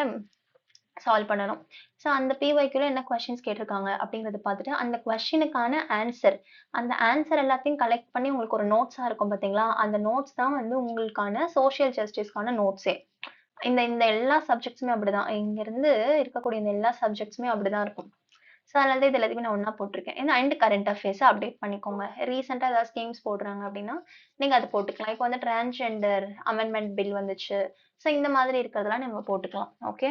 சால்வ் பண்ணணும். ஸோ அந்த பிஒய்க்யூல என்ன கொஸ்டின்ஸ் கேட்டிருக்காங்க அப்படிங்கிறத பார்த்துட்டு, அந்த கொஸ்டினுக்கான ஆன்சர் அந்த ஆன்சர் எல்லாத்தையும் கலெக்ட் பண்ணி உங்களுக்கு ஒரு நோட்ஸா இருக்கும் பார்த்தீங்களா? அந்த நோட்ஸ் தான் வந்து உங்களுக்கான சோசியல் ஜஸ்டிஸ்க்கான நோட்ஸே. இந்த இந்த எல்லா சப்ஜெக்ட்ஸுமே அப்படிதான். இங்கிருந்து இருக்கக்கூடிய இந்த எல்லா சப்ஜெக்ட்ஸுமே அப்படிதான் இருக்கும். ஸோ அதனால தான் இது எல்லாத்தையுமே நான் ஒண்ணா போட்டிருக்கேன். அண்ட் கரண்ட் அஃபேர்ஸ அப்டேட் பண்ணிக்கோங்க. ரீசென்ட்டா ஏதாவது ஸ்கீம்ஸ் போடுறாங்க அப்படின்னா, நீங்க அத போட்டுக்கலாம். இப்போ வந்து டிரான்ஸ்ஜெண்டர் அமெண்ட்மென்ட் பில் வந்துச்சு. ஸோ இந்த மாதிரி இருக்கிறதெல்லாம் நம்ம போட்டுக்கலாம். ஓகே.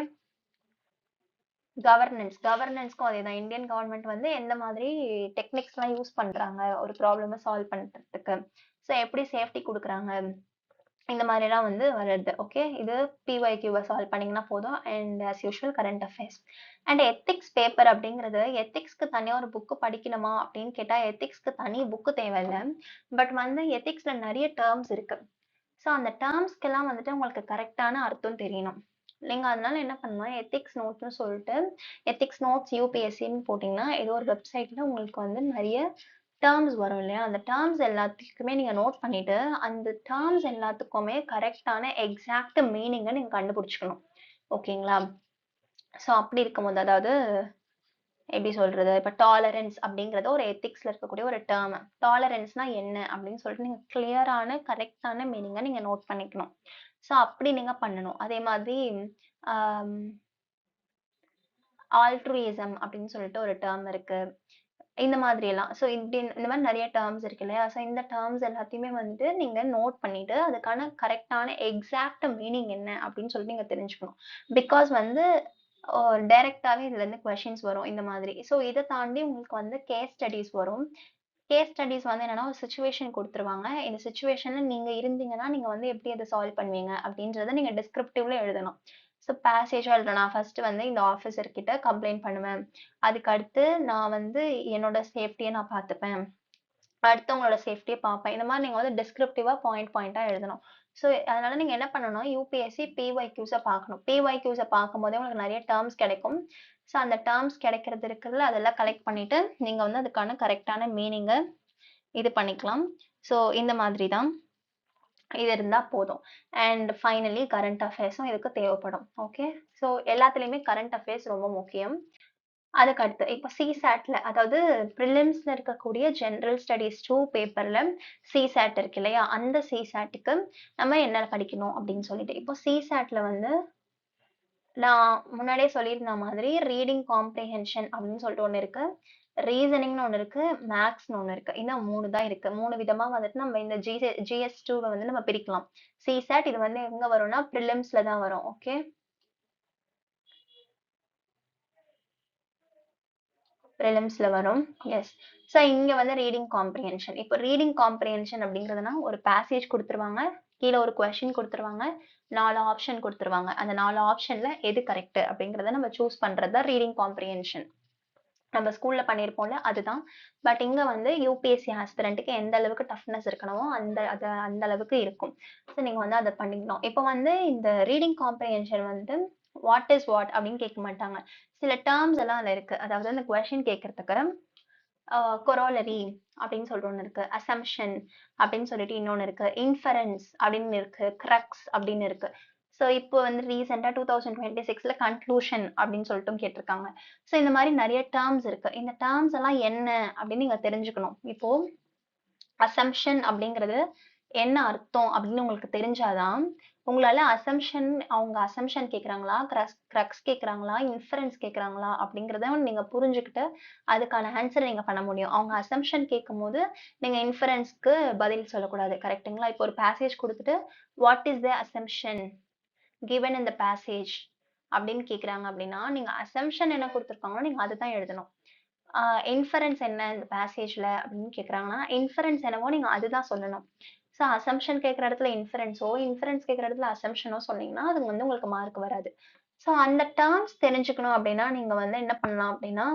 கவர்னன்ஸ்க்கும் அதேதான். இந்தியன் கவர்ன்மெண்ட் வந்து எந்த மாதிரி டெக்னிக்ஸ்லாம் யூஸ் பண்றாங்க, ஒரு ப்ராப்ளம சால்வ் பண்றதுக்கு. ஸோ எப்படி சேஃப்டி குடுக்குறாங்க. இந்த மாதிரிலாம் வந்து வருது. ஓகே. இது பிஒய்க்யூவ சால்வ் பண்ணீங்கன்னா போதும். And as usual current affairs. And ethics paper அப்படிங்கிறது எத்திக்ஸ்க்கு தனியா ஒரு புக் படிக்கணுமா அப்படின்னு கேட்டா, எத்திக்ஸ்க்கு தனி புக் தேவையில்ல. பட் வந்து எத்திக்ஸ்ல நெறைய டெர்ம்ஸ் இருக்கு. ஸோ அந்த டெர்ம்ஸ்க்கெல்லாம் வந்துட்டு உங்களுக்கு கரெக்ட்டான அர்த்தம் தெரியணும். நீங்க அதனால என்ன பண்ணணும்னா, எத்திக்ஸ் நோட்ன்னு சொல்லிட்டு, எத்திக்ஸ் நோட்ஸ் யுபிஎஸ்சின்னு போட்டீங்கன்னா, ஏதோ ஒரு வெப்சைட்ல உங்களுக்கு வந்து நெறைய டெர்ம்ஸ் வரும் இல்லையா? அந்த டெர்ம்ஸ் எல்லாத்துக்குமே நீங்க நோட் பண்ணிட்டு, அந்த டெர்ம்ஸ் எல்லாத்துக்குமே கரெக்ட்டான எக்ஸாக்ட் மீனிங்க நீங்க கண்டுபிடிச்சுக்கணும். ஓகேங்களா? ஸோ அப்படி இருக்கும்போது, அதாவது எப்படி சொல்றது? இப்ப டாலரன்ஸ் அப்படிங்கிறது ஒரு எத்திக்ஸ்ல இருக்கக்கூடிய ஒரு டெர்ம். டாலரன்ஸ்னா என்ன? அப்படின்னு சொல்லிட்டு நீங்க கிளியரான, கரெக்ட்டான மீனிங்க நீங்க நோட் பண்ணிக்கணும். ஸோ அப்படி நீங்க பண்ணணும். அதே மாதிரி ஆம் ஆல்ட்ருயிசம் அப்படின்னு சொல்லிட்டு ஒரு டெர்ம் இருக்கு. இந்த மாதிரி எல்லாம். ஸோ இப்படி இந்த மாரி நெறைய டெர்ம்ஸ் இருக்கு இல்லையா? ஸோ இந்த டெர்ம்ஸ் எல்லாத்தையுமே வந்துட்டு நீங்க நோட் பண்ணிட்டு, அதுக்கான கரெக்ட்டான எக்ஸாக்ட் மீனிங் என்ன அப்படின்னு சொல்லிட்டு நீங்க தெரிஞ்சுக்கணும். பிகாஸ் வந்து அ டைரக்ட்டாவே இதுலருந்து கொஸ்டின்ஸ் வரும் இந்த மாதிரி. ஸோ இத தாண்டி உங்களுக்கு வந்து கேஸ் ஸ்டடீஸ் வரும். கேஸ் ஸ்டடீஸ் வந்து என்னன்னா, ஒரு சிச்சுவேஷன் குடுத்துருவாங்க. இந்த சிச்சுவேஷன்ல நீங்க இருந்தீங்கன்னா, நீங்க வந்து எப்படி அத சால்வ் பண்ணுவீங்க? அப்படின்றத நீங்க டிஸ்கிரிப்டிவ்ல எழுதணும். ஸோ பேசேஜா எழுதணும். நான் ஃபர்ஸ்ட் வந்து இந்த ஆஃபீசர் கிட்ட கம்ப்ளைண்ட் பண்ணுவேன். அதுக்கு அடுத்து நான் வந்து என்னோட சேஃப்டிய நான் பார்த்துப்பேன். அடுத்தவங்களோட சேஃப்டிய பார்ப்பேன். இந்த மாரி நீங்க வந்து டிஸ்கிரிப்டிவா பாயிண்ட்டா எழுதணும். ஸோ அதனால நீங்க என்ன பண்ணணும்னா, யுபிஎஸ்சி பிஒய்க்யூஸ பார்க்கணும். பிஒய்க்யூஸ பார்க்கும்போதே உங்களுக்கு நெறைய டெர்ம்ஸ் கிடைக்கும். ஸோ அந்த டெர்ம்ஸ் கிடைக்கிறது இருக்குல்ல, அதெல்லாம் கலெக்ட் பண்ணிட்டு, நீங்க வந்து அதுக்கான கரெக்ட்டான மீனிங்க இது பண்ணிக்கலாம். ஸோ இந்த மாதிரி தான். இது இருந்தா போதும். அண்ட் ஃபைனலி கரண்ட் அஃபேர்ஸும் இதுக்கு தேவைப்படும். ஓகே. ஸோ எல்லாத்துலயுமே கரண்ட் அஃபேர்ஸ் ரொம்ப முக்கியம். அதுக்கு அடுத்து இப்ப சிசாட்ல அதாவது பிரிலிம்ஸ்ல இருக்கக்கூடிய ஜெனரல் ஸ்டடீஸ் 2 பேப்பர்ல சிசாட் இருக்கு இல்லையா? அந்த சிசாட்க்கு நம்ம என்ன படிக்கணும் அப்படின்னு சொல்லிட்டு. இப்போ சிசாட்ல வந்து நான் முன்னாடியே சொல்லியிருந்த மாதிரி ரீடிங் காம்ப்ரிஹென்ஷன் அப்படின்னு சொல்லிட்டு ஒண்ணு இருக்கு. ரீசனிங்ன்னு ஒண்ணு இருக்கு. மேத்ஸ்ன்னு ஒண்ணு இருக்கு. இந்த 3 தான் இருக்கு. 3 விதமா வந்துட்டு நம்ம இந்த ஜிஎஸ்2வ வந்து நம்ம பிரிக்கலாம். சிசாட் இது வந்து எங்க வரும்னா பிரிலிம்ஸ்ல தான் வரும். ஓகே. பிரிலிம்ஸ்ல வரும். எஸ். ஸோ இங்க வந்து ரீடிங் காம்ப்ரிஹென்ஷன். இப்போ ரீடிங் காம்ப்ரிஹென்ஷன் அப்படிங்கிறதுனா, ஒரு பேசேஜ் குடுத்துருவாங்க. கீழ ஒரு கொஸ்டின் குடுத்துருவாங்க. 4 ஆப்ஷன் குடுத்துருவாங்க. அந்த 4 ஆப்ஷன்ல எது கரெக்ட் அப்படிங்கிறத நம்ம சூஸ் பண்றது தான் ரீடிங் காம்ப்ரிஹென்ஷன். நம்ம ஸ்கூல்ல பண்ணியிருப்போம்ல அதுதான். பட் இங்க வந்து யுபிஎஸ்சி ஆஸ்பிரண்ட்க்கு எந்த அளவுக்கு டஃப்னஸ் இருக்கணுமோ அந்த அளவுக்கு இருக்கும். ஸோ நீங்க வந்து அத பண்ணிக்கணும். இப்ப வந்து இந்த ரீடிங் காம்ப்ரிஹென்ஷன் வந்து வாட் இஸ் வாட் அப்படின்னு கேட்க மாட்டாங்க. சில டெர்ம்ஸ் எல்லாம் அதுல இருக்கு. அதாவது அந்த கொஸ்டின் கேட்கறதுக்கு கொரோலரி அப்படின்னு சொல்லிட்டு ஒண்ணு இருக்கு. அசம்ப்ஷன் அப்படின்னு சொல்லிட்டு இன்னொன்னு இருக்கு. இன்ஃபரன்ஸ் அப்படின்னு இருக்கு. கிரக்ஸ் அப்படின்னு இருக்கு. ஸோ இப்போ வந்து ரீசெண்டா 2026ல கன்க்ளூஷன் அப்படின்னு சொல்லிட்டும் கேட்டிருக்காங்க. ஸோ இந்த மாதிரி நிறைய டேர்ம்ஸ் இருக்கு. இந்த டேர்ம்ஸ் எல்லாம் என்ன அப்படின்னு நீங்க தெரிஞ்சுக்கணும். இப்போ அசம்ப்ஷன் அப்படிங்கிறது என்ன அர்த்தம் அப்படின்னு உங்களுக்கு தெரிஞ்சாதான் உங்களால அவங்க அசம்ஷன் கேக்குறாங்களா, கிரக்ஸ் கேக்குறாங்களா, இன்ஃபரன்ஸ் கேக்குறாங்களா அப்படிங்கிறத நீங்க புரிஞ்சுகிட்டு அதுக்கான ஆன்சர் நீங்க பண்ண முடியும். அவங்க அசம்ஷன் கேட்கும்போது நீங்க இன்ஃபரன்ஸ்க்கு பதில் சொல்லக்கூடாது. கரெக்ட்டுங்களா? இப்போ ஒரு பேசேஜ் குடுத்துட்டு what is the assumption given in the passage அப்படின்னு கேக்குறாங்க அப்படின்னா, நீங்க அசம்ப்ஷன் என்ன குடுத்திருக்காங்களோ நீங்க அதுதான் எழுதணும். இன்ஃபரன்ஸ் என்ன இந்த பேசேஜ்ல அப்படின்னு கேக்குறாங்கன்னா, இன்ஃபரன்ஸ் என்னவோ நீங்க அதுதான் சொல்லணும். ஸோ அசம்ப்ஷன் கேட்கிற இடத்துல இன்ஃபரன்ஸோ, இன்ஃபரன்ஸ் கேட்கிற இடத்துல அசம்ப்ஷனோ சொன்னீங்கன்னா, அது வந்து உங்களுக்கு மார்க் வராது. ஸோ அந்த டெர்ம்ஸ் தெரிஞ்சுக்கணும் அப்படின்னா, நீங்க வந்து என்ன பண்ணலாம் அப்படின்னா,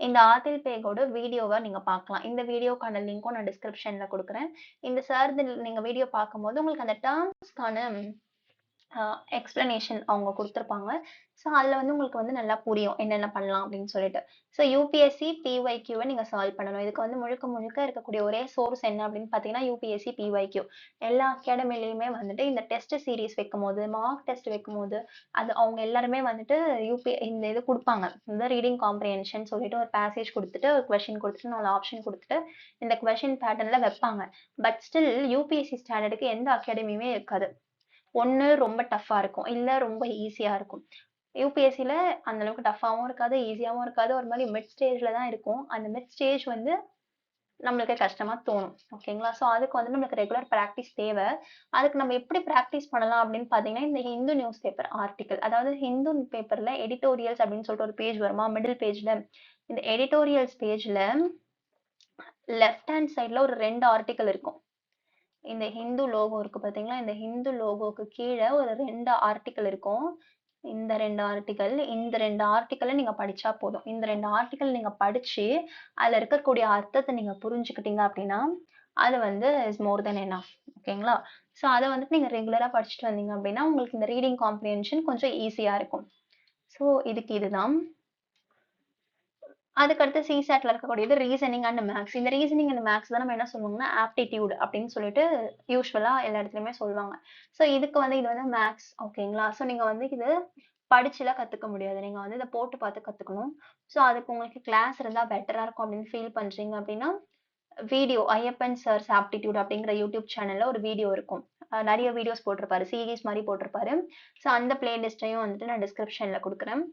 இந்த ஆதில் பேகோட வீடியோவ நீங்க பார்க்கலாம். இந்த வீடியோக்கான லிங்க்கும் நான் டிஸ்கிரிப்ஷன்ல குடுக்குறேன். இந்த சார்து நீங்க வீடியோ பார்க்கும்போது உங்களுக்கு அந்த டெர்ம்ஸ்க்கான எக்ஸ்பிளனேஷன் அவங்க குடுத்திருப்பாங்க. ஸோ அதுல வந்து உங்களுக்கு வந்து நல்லா புரியும். என்னென்ன பண்ணலாம் அப்படின்னு சொல்லிட்டு. ஸோ யுபிஎஸ்சி, பிஒய்க்யூவ நீங்க சால்வ் பண்ணணும். இதுக்கு வந்து முழுக்க முழுக்க இருக்கக்கூடிய ஒரே சோர்ஸ் என்ன அப்படின்னு பார்த்தீங்கன்னா, யுபிஎஸ்சி, பிஒய்க்யூ. எல்லா அகாடமிலயுமே வந்துட்டு இந்த டெஸ்ட் சீரிஸ் வைக்கும்போது, மார்க் டெஸ்ட் வைக்கும்போது, அது அவங்க எல்லாருமே வந்துட்டு இந்த இது குடுப்பாங்க. இந்த ரீடிங் காம்ப்ரிஹென்ஷன் சொல்லிட்டு ஒரு பேசேஜ் குடுத்துட்டு, ஒரு கொஸ்டின் குடுத்துட்டு, 4 ஆப்ஷன் குடுத்துட்டு, இந்த கொஸ்டின் பேட்டர்ன்ல வைப்பாங்க. பட் ஸ்டில் யுபிஎஸ்சி ஸ்டாண்டர்டுக்கு எந்த அகாடமியுமே இருக்காது. ஒண்ணு ரொம்ப டஃப்பா இருக்கும். இல்ல ரொம்ப ஈஸியா இருக்கும். யுபிஎஸ்சில அந்த அளவுக்கு டஃப்பாவும் இருக்காது, ஈஸியாவும் இருக்காது. ஒரு மாரி மிட் ஸ்டேஜ்ல தான் இருக்கும். அந்த மிட் ஸ்டேஜ் வந்து நம்மளுக்கு கஷ்டமா தோணும். ஓகேங்களா? ஸோ அதுக்கு வந்து நம்மளுக்கு ரெகுலர் பிராக்டிஸ் தேவ. அதுக்கு நம்ம எப்படி பிராக்டிஸ் பண்ணலாம் அப்படின்னு பார்த்தீங்கன்னா, இந்த ஹிந்து நியூஸ் பேப்பர் ஆர்டிக்கிள். அதாவது ஹிந்து பேப்பர்ல எடிட்டோரியல்ஸ் அப்படின்னு சொல்லிட்டு ஒரு பேஜ் வருமா? மிடில் பேஜ்ல. இந்த எடிட்டோரியல்ஸ் பேஜ்ல லெஃப்ட் ஹேண்ட் சைட்ல ஒரு 2 ஆர்டிக்கிள் இருக்கும். இந்த ஹிந்து லோகோ இருக்கு பார்த்தீங்களா? இந்த ஹிந்து லோகோக்கு கீழ ஒரு 2 ஆர்டிக்கிள் இருக்கும். இந்த 2 ஆர்டிக்கிள நீங்க படிச்சா போதும். இந்த 2 ஆர்டிக்கிள் நீங்க படிச்சு, அதுல இருக்கக்கூடிய அர்த்தத்த நீங்க புரிஞ்சுக்கிட்டீங்க அப்படின்னா, அது வந்து இஸ் மோர் தென் எனஃப். ஓகேங்களா? ஸோ அத வந்துட்டு நீங்க ரெகுலரா படிச்சுட்டு வந்தீங்க அப்படின்னா, உங்களுக்கு இந்த ரீடிங் காம்ப்ரிஹென்ஷன் கொஞ்சம் ஈஸியா இருக்கும். ஸோ இதுக்கு இதுதான். அதுக்கடுத்து சிசாட்ல இருக்கக்கூடியது ரீசனிங் அண்ட் மேத்ஸ். இந்த ரீசனிங் அண்ட் மேத்ஸ் தான் நம்ம என்ன சொல்லுவோம்னா, ஆப்டிட்யூட் அப்படின்னு சொல்லிட்டு யூசுவலா எல்லா இடத்துலயுமே சொல்லுவாங்க. ஸோ இதுக்கு வந்து இது வந்து மேத்ஸ் ஓகேங்களா? ஸோ நீங்க வந்து இது படிச்சுலாம் கத்துக்க முடியாது. நீங்க வந்து இத போட்டு பார்த்து கத்துக்கணும். ஸோ அதுக்கு உங்களுக்கு கிளாஸ் இருந்தா பெட்டரா இருக்கும் அப்படின்னு ஃபீல் பண்றீங்க அப்படின்னா, வீடியோ ஐயப்பன் சார்ஸ் ஆப்டிட்யூட் அப்படிங்கிற யூடியூப் சேனல்ல ஒரு வீடியோ இருக்கும். நெறைய வீடியோஸ் போட்டிருப்பாரு. சீரிஸ் மாரி போட்டிருப்பாரு. ஸோ அந்த பிளேலிஸ்ட்டையும் வந்துட்டு நான் டிஸ்கிரிப்ஷன்ல குடுக்குறேன்.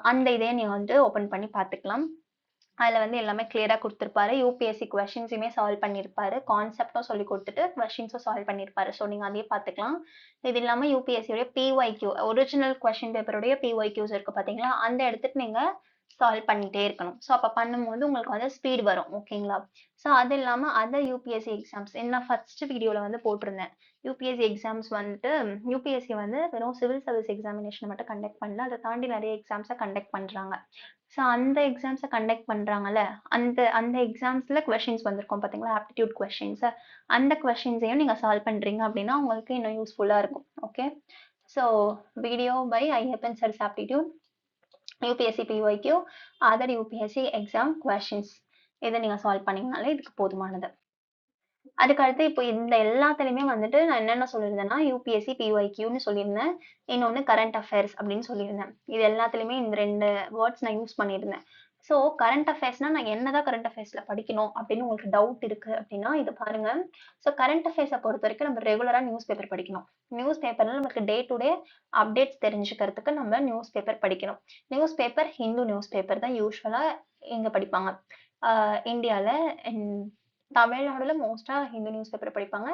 அந்த இதையும் நீங்க வந்து ஓப்பன் பண்ணி பார்த்துக்கலாம். அதுல வந்து எல்லாமே கிளியரா குடுத்திருப்பாரு. யுபிஎஸ்சி கொஸ்டின்ஸுமே சால்வ் பண்ணியிருப்பாரு. கான்செப்டும் சொல்லிக் குடுத்துட்டு, கொஸ்டின்ஸும் சால்வ் பண்ணியிருப்பாரு. ஸோ நீங்க அதையும் பார்த்துக்கலாம். இது இல்லாம யுபிஎஸ்சியோட பிஒய்க்யூ ஒரிஜினல் கொஸ்டின் பேப்பருடைய பிஒய்க்யூஸ் இருக்கு பார்த்தீங்களா? அந்த எடுத்துட்டு நீங்க சால்வ் பண்ணிட்டே இருக்கணும். ஸோ அப்ப பண்ணும்போது உங்களுக்கு வந்து ஸ்பீட் வரும். ஓகேங்களா? ஸோ அது இல்லாம அதர் யுபிஎஸ்சி எக்ஸாம்ஸ் நான் ஃபர்ஸ்ட் வீடியோல வந்து போட்டிருந்தேன். யுபிஎஸ்சி எக்ஸாம்ஸ் வந்துட்டு யுபிஎஸ்சி வந்து வெறும் சிவில் சர்வீஸ் எக்ஸாமினேஷன் மட்டும் கண்டக்ட் பண்ணல. அத தாண்டி நெறைய எக்ஸாம்ஸ கண்டக்ட் பண்றாங்க. ஸோ அந்த எக்ஸாம்ஸ கண்டக்ட் பண்றாங்கல்ல, அந்த அந்த எக்ஸாம்ஸ்ல கொஸ்டின்ஸ் வந்திருக்கும் பார்த்தீங்களா? Aptitude questions. அந்த கொஸ்டின்ஸையும் நீங்க சால்வ் பண்றீங்க அப்படின்னா, உங்களுக்கு இன்னும் யூஸ்ஃபுல்லா இருக்கும். Okay. So video by Ayyappan sir's aptitude, UPSC PYQ, other UPSC exam questions. இத நீங்க சால்வ் பண்ணீங்கனாலே இதுக்கு போதுமானது. அதுக்கடுத்து இப்போ இந்த எல்லாத்துலயுமே வந்துட்டு நான் என்னென்ன சொல்லியிருந்தேன்னா, யுபிஎஸ்சி, பிஒய்க்யூன்னு சொல்லியிருந்தேன். இன்னொன்னு கரண்ட் அஃபேர்ஸ் அப்படின்னு சொல்லியிருந்தேன். இது எல்லாத்துலயுமே இந்த 2 வேர்ட்ஸ் நான் யூஸ் பண்ணியிருந்தேன். ஸோ கரண்ட் அஃபேர்ஸ்னா நான் என்னதான் கரண்ட் அஃபேர்ஸ்ல படிக்கணும் அப்படின்னு உங்களுக்கு டவுட் இருக்கு அப்படின்னா, இத பாருங்க. ஸோ கரண்ட் அஃபேர்ஸ பொறுத்தவரைக்கும் நம்ம ரெகுலரா நியூஸ் பேப்பர் படிக்கணும். நியூஸ் பேப்பர்ல நமக்கு டே டு டே அப்டேட்ஸ் தெரிஞ்சுக்கிறதுக்கு நம்ம நியூஸ் பேப்பர் படிக்கணும். Newspaper Hindu newspaper தான் யூசுவலா இங்க படிப்பாங்க. இந்தியால தமிழ்நாடுல மோஸ்ட்டா ஹிந்து நியூஸ் பேப்பர் படிப்பாங்க.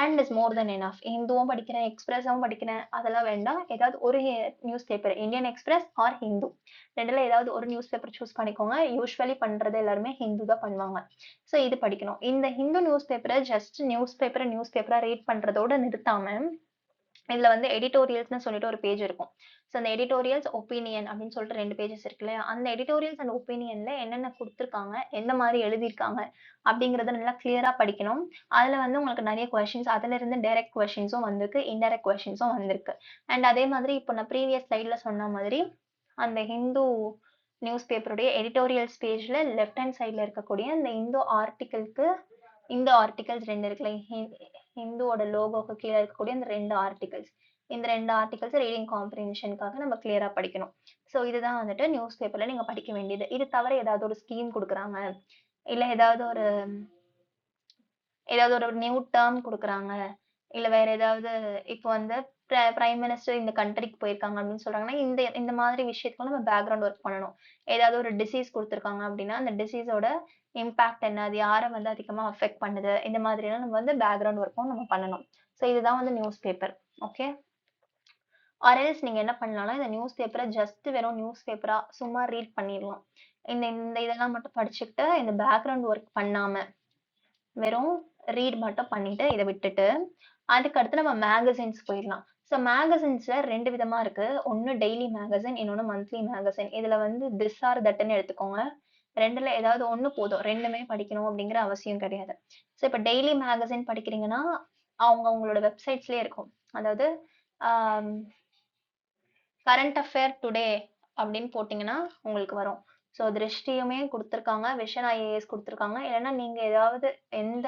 And is more than enough. ஹிந்துவும் படிக்கிறேன், எக்ஸ்பிரஸும் படிக்கிறேன் அதெல்லாம் வேண்டாம். ஏதாவது ஒரு newspaper Indian Express or Hindu 2ல ஏதாவது ஒரு நியூஸ் பேப்பர் சூஸ் பண்ணிக்கோங்க. யூசுவலி பண்றது எல்லாருமே ஹிந்து தான் பண்ணுவாங்க. ஸோ இது படிக்கணும். இந்த ஹிந்து நியூஸ் பேப்பர ஜஸ்ட் நியூஸ் பேப்பரா ரீட் பண்றதோட நிறுத்தாம இதுல வந்து எடிட்டோரியல்ஸ்ன்னு சொல்லிட்டு ஒரு பேஜ் இருக்கும். ஸோ அந்த எடிட்டோரியல்ஸ், ஒப்பீனியன் அப்படின்னு சொல்லிட்டு 2 பேஜஸ் இருக்கு இல்லையா? அந்த எடிட்டோரியல்ஸ் அண்ட் ஒப்பீனியன்ல என்னென்ன குடுத்துருக்காங்க, எந்த மாரி எழுதியிருக்காங்க அப்படிங்கிறத நல்லா கிளியரா படிக்கணும். அதுல வந்து உங்களுக்கு நெறைய கொஸ்டின்ஸ் அதுல இருந்து டைரக்ட் கொஸ்டின்ஸும் வந்திருக்கு, இன்டைரக்ட் கொஸ்டின்ஸும் வந்திருக்கு. அண்ட் அதே மாதிரி இப்போ நான் ப்ரீவியஸ் ஸ்லைட்ல சொன்ன மாதிரி அந்த ஹிந்து நியூஸ் பேப்பருடைய எடிட்டோரியல்ஸ் பேஜ்ல லெஃப்ட் ஹேண்ட் சைட்ல இருக்கக்கூடிய இந்த இந்த ஆர்டிகல்ஸ் 2 இருக்குல்ல, ஹிந்துவோட லோகோக்கு கீழ இருக்கக்கூடிய இந்த 2 ஆர்டிகல்ஸ். இந்த 2 ஆர்டிகல்ஸ் ரீடிங் காம்ப்ரிஹென்ஷன்க்காக நம்ம கிளியரா படிக்கணும். ஸோ இதுதான் வந்துட்டு நியூஸ் பேப்பர்ல நீங்க படிக்க வேண்டியது. இது தவிர ஏதாவது ஒரு ஸ்கீம் குடுக்குறாங்க, இல்ல ஏதாவது ஒரு ஏதாவது ஒரு நியூ டேர்ம் குடுக்குறாங்க. இல்ல வேற ஏதாவது இப்போ வந்து பிரைம் மினிஸ்டர் இந்த கண்ட்ரிக்கு போயிருக்காங்க அப்படின்னு சொல்றாங்கன்னா, இந்த இந்த மாதிரி விஷயத்துக்கு நம்ம பேக்கிரவுண்ட் ஒர்க் பண்ணணும். ஏதாவது ஒரு டிசீஸ் குடுத்துருக்காங்க அப்படின்னா, அந்த டிசீஸோட இம்பாக்ட் என்ன? அது யார வந்து அதிகமா அஃபெக்ட் பண்ணுது? இந்த மாதிரியெல்லாம் நம்ம வந்து பேக்கிரவுண்ட் ஒர்க்கும் நம்ம பண்ணணும். ஸோ இதுதான் வந்து news paper. Okay. R else நீங்க என்ன பண்ணலாம்னா, இந்த நியூஸ் பேப்பர ஜஸ்ட் வெறும் நியூஸ் பேப்பரா சும்மா ரீட் பண்ணிரலாம். இந்த இந்த இதெல்லாம் மட்டும் படிச்சுக்கிட்டு, இந்த பேக்கிரவுண்ட் ஒர்க் பண்ணாம, வெறும் ரீட் மட்டும் பண்ணிட்டு, இத விட்டுட்டு, அதுக்கடுத்து நம்ம மேகசின்ஸ் போயிரலாம். ஸோ மேகசின்ஸ்ல 2 விதமா இருக்கு. ஒண்ணு டெய்லி மேகசின், இன்னொன்னு மந்த்லி மேகசின். இதுல வந்து திஸ் ஆர் தட்ன்னு எடுத்துக்கோங்க. 2ல ஏதாவது ஒண்ணு போதும். 2மே படிக்கணும் அப்படிங்கிற அவசியம் கிடையாது. ஸோ இப்ப டெய்லி மேகசின் படிக்கிறீங்கன்னா, அவங்க அவங்களோட வெப்சைட்ஸ்லயே இருக்கும். அதாவது ஆம் கரண்ட் அஃபேர் டுடே அப்படின்னு போட்டீங்கன்னா உங்களுக்கு வரும். ஸோ திருஷ்டியுமே குடுத்துருக்காங்க. விஷன் ஐஏஎஸ் குடுத்துருக்காங்க. இல்லைன்னா நீங்க ஏதாவது எந்த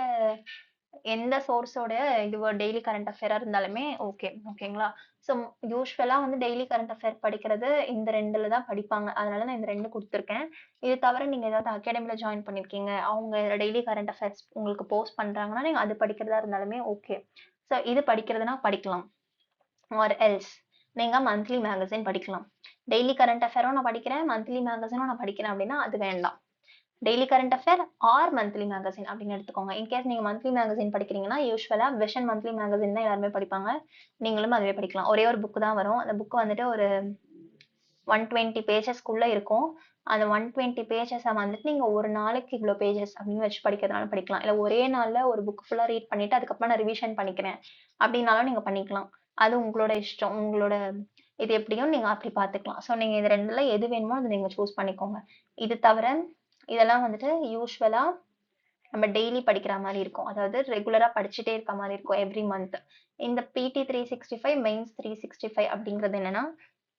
எந்த சோர்ஸோட இது டெய்லி கரண்ட் அஃபேரா இருந்தாலுமே ஓகே. ஓகேங்களா? ஸோ யூசுவலா வந்து டெய்லி கரண்ட் அஃபேர் படிக்கிறது இந்த 2ல தான் படிப்பாங்க. அதனால நான் இந்த 2 குடுத்துருக்கேன். இது தவிர நீங்க ஏதாவது அகாடமில ஜாயின் பண்ணியிருக்கீங்க. அவங்க டெய்லி கரண்ட் அஃபேர்ஸ் உங்களுக்கு போஸ்ட் பண்றாங்கன்னா, நீங்க அது படிக்கிறதா இருந்தாலுமே ஓகே. ஸோ இது படிக்கிறதுனா படிக்கலாம். ஆர் எல்ஸ் நீங்க மந்த்லி மேகசின் படிக்கலாம். டெய்லி கரண்ட் அஃபேரும் நான் படிக்கிறேன், மந்த்லி மேகசினும் நான் படிக்கிறேன் அப்படின்னா அது வேண்டாம். Daily current affair or monthly magazine அப்படின்னு எடுத்துக்கோங்க. இன்கேஸ் நீங்க மந்த்லி மேகசின் படிக்கிறீங்கன்னா, யூசுவலா விஷன் மந்த்லி மேகசின் தான் எல்லாருமே படிப்பாங்க. நீங்களும் அதுவே படிக்கலாம். ஒரே ஒரு புக் தான் வரும். அந்த புக் வந்துட்டு ஒரு 120 பேஜஸ்க்குள்ள இருக்கும். அந்த 120 பேஜஸ வந்துட்டு நீங்க ஒரு நாளைக்கு இவ்ளோ பேஜஸ் அப்படின்னு வச்சு படிக்கிறதுனாலும் படிக்கலாம். இல்ல ஒரே நாள்ல ஒரு புக் ஃபுல்லா ரீட் பண்ணிட்டு அதுக்கப்புறம் நான் ரிவிஷன் பண்ணிக்கிறேன் அப்படின்னாலும் நீங்க பண்ணிக்கலாம். அது உங்களோட இஷ்டம். உங்களோட இது எப்படியும் நீங்க அப்படி பார்த்துக்கலாம். ஸோ நீங்க இது 2ல எது வேணுமோ அத நீங்க சூஸ் பண்ணிக்கோங்க. இது தவிர இதெல்லாம் வந்துட்டு யூசுவலா நம்ம டெய்லி படிக்கிற மாரி இருக்கும். அதாவது ரெகுலரா படிச்சுட்டே இருக்க மாரி இருக்கும் எவ்ரி மந்த். இந்த பிடி 365 மெயின்ஸ் 365 அப்படிங்கிறது என்னன்னா,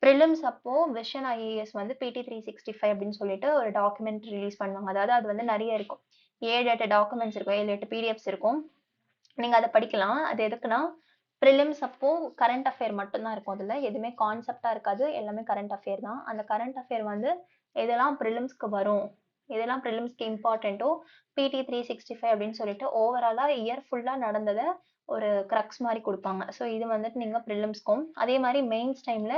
பிரிலிம்ஸ் அப்போ விஷன் ஐஏஎஸ் வந்து பிடி 365 அப்படின்னு சொல்லிட்டு ஒரு டாக்குமெண்ட் ரிலீஸ் பண்ணுவாங்க. அதாவது அது வந்து நெறைய இருக்கும். 7, 8 டாக்குமெண்ட்ஸ் இருக்கும். 7, 8 பிடிஎஃப்ஸ் இருக்கும். நீங்க அத படிக்கலாம். அது எதுக்குன்னா, பிரிலிம்ஸ் அப்போ கரண்ட் அஃபேர் மட்டும் தான் இருக்கும் அதுல. எதுவுமே கான்செப்ட்டா இருக்காது. எல்லாமே கரண்ட் அஃபேர் தான். அந்த கரண்ட் அஃபேர் வந்து எதெல்லாம் பிரிலிம்ஸ்க்கு வரும், எதெல்லாம் பிரிலிம்ஸ்க்கு இம்பார்ட்டன்ட்டோ, பிடி 365 அப்படின்னு சொல்லிட்டு ஓவராலா இயர் ஃபுல்லா நடந்தத ஒரு கிரக்ஸ் மாரி குடுப்பாங்க. ஸோ இது வந்துட்டு நீங்க பிரிலிம்ஸ்க்கும், அதே மாரி மெயின்ஸ் டைம்ல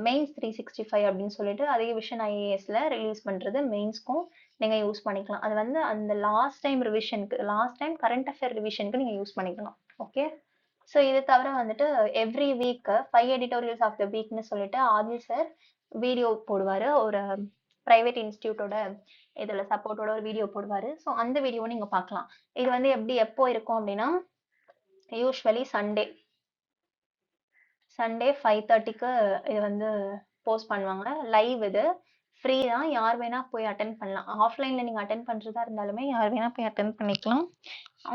மெயின்ஸ் 365 அப்படின்னு சொல்லிட்டு அதே விஷன் ஐஏஎஸ்ல ரிலீஸ் பண்றது மெயின்ஸ்க்கும் நீங்க யூஸ் பண்ணிக்கலாம். அது வந்து அந்த லாஸ்ட் டைம் ரிவிஷனுக்கு லாஸ்ட் டைம் கரண்ட் அஃபேர் ரிவிஷனுக்கு நீங்க யூஸ் பண்ணிக்கலாம். ஓகே. ஸோ இது தவிர வந்துட்டு every week 5 editorials of the வீக்ன்னு சொல்லிட்டு ஆதி சார் வீடியோ போடுவாரு. ஒரு பிரைவேட் இன்ஸ்டிடியூட்டோட இதுல சப்போர்ட்டோட ஒரு வீடியோ போடுவாரு. ஸோ அந்த வீடியோவும் நீங்க பார்க்கலாம். இது வந்து எப்படி எப்போ இருக்கும் அப்படின்னா, யூசுவலி சண்டே 5:30க்கு இது வந்து போஸ்ட் பண்ணுவாங்க. லைவ் இது. ஃப்ரீ தான். யார் வேணா போய் அட்டெண்ட் பண்ணலாம். ஆஃப்லைன்ல நீங்க அட்டெண்ட் பண்றதா இருந்தாலுமே யார் வேணா போய் அட்டெண்ட் பண்ணிக்கலாம்.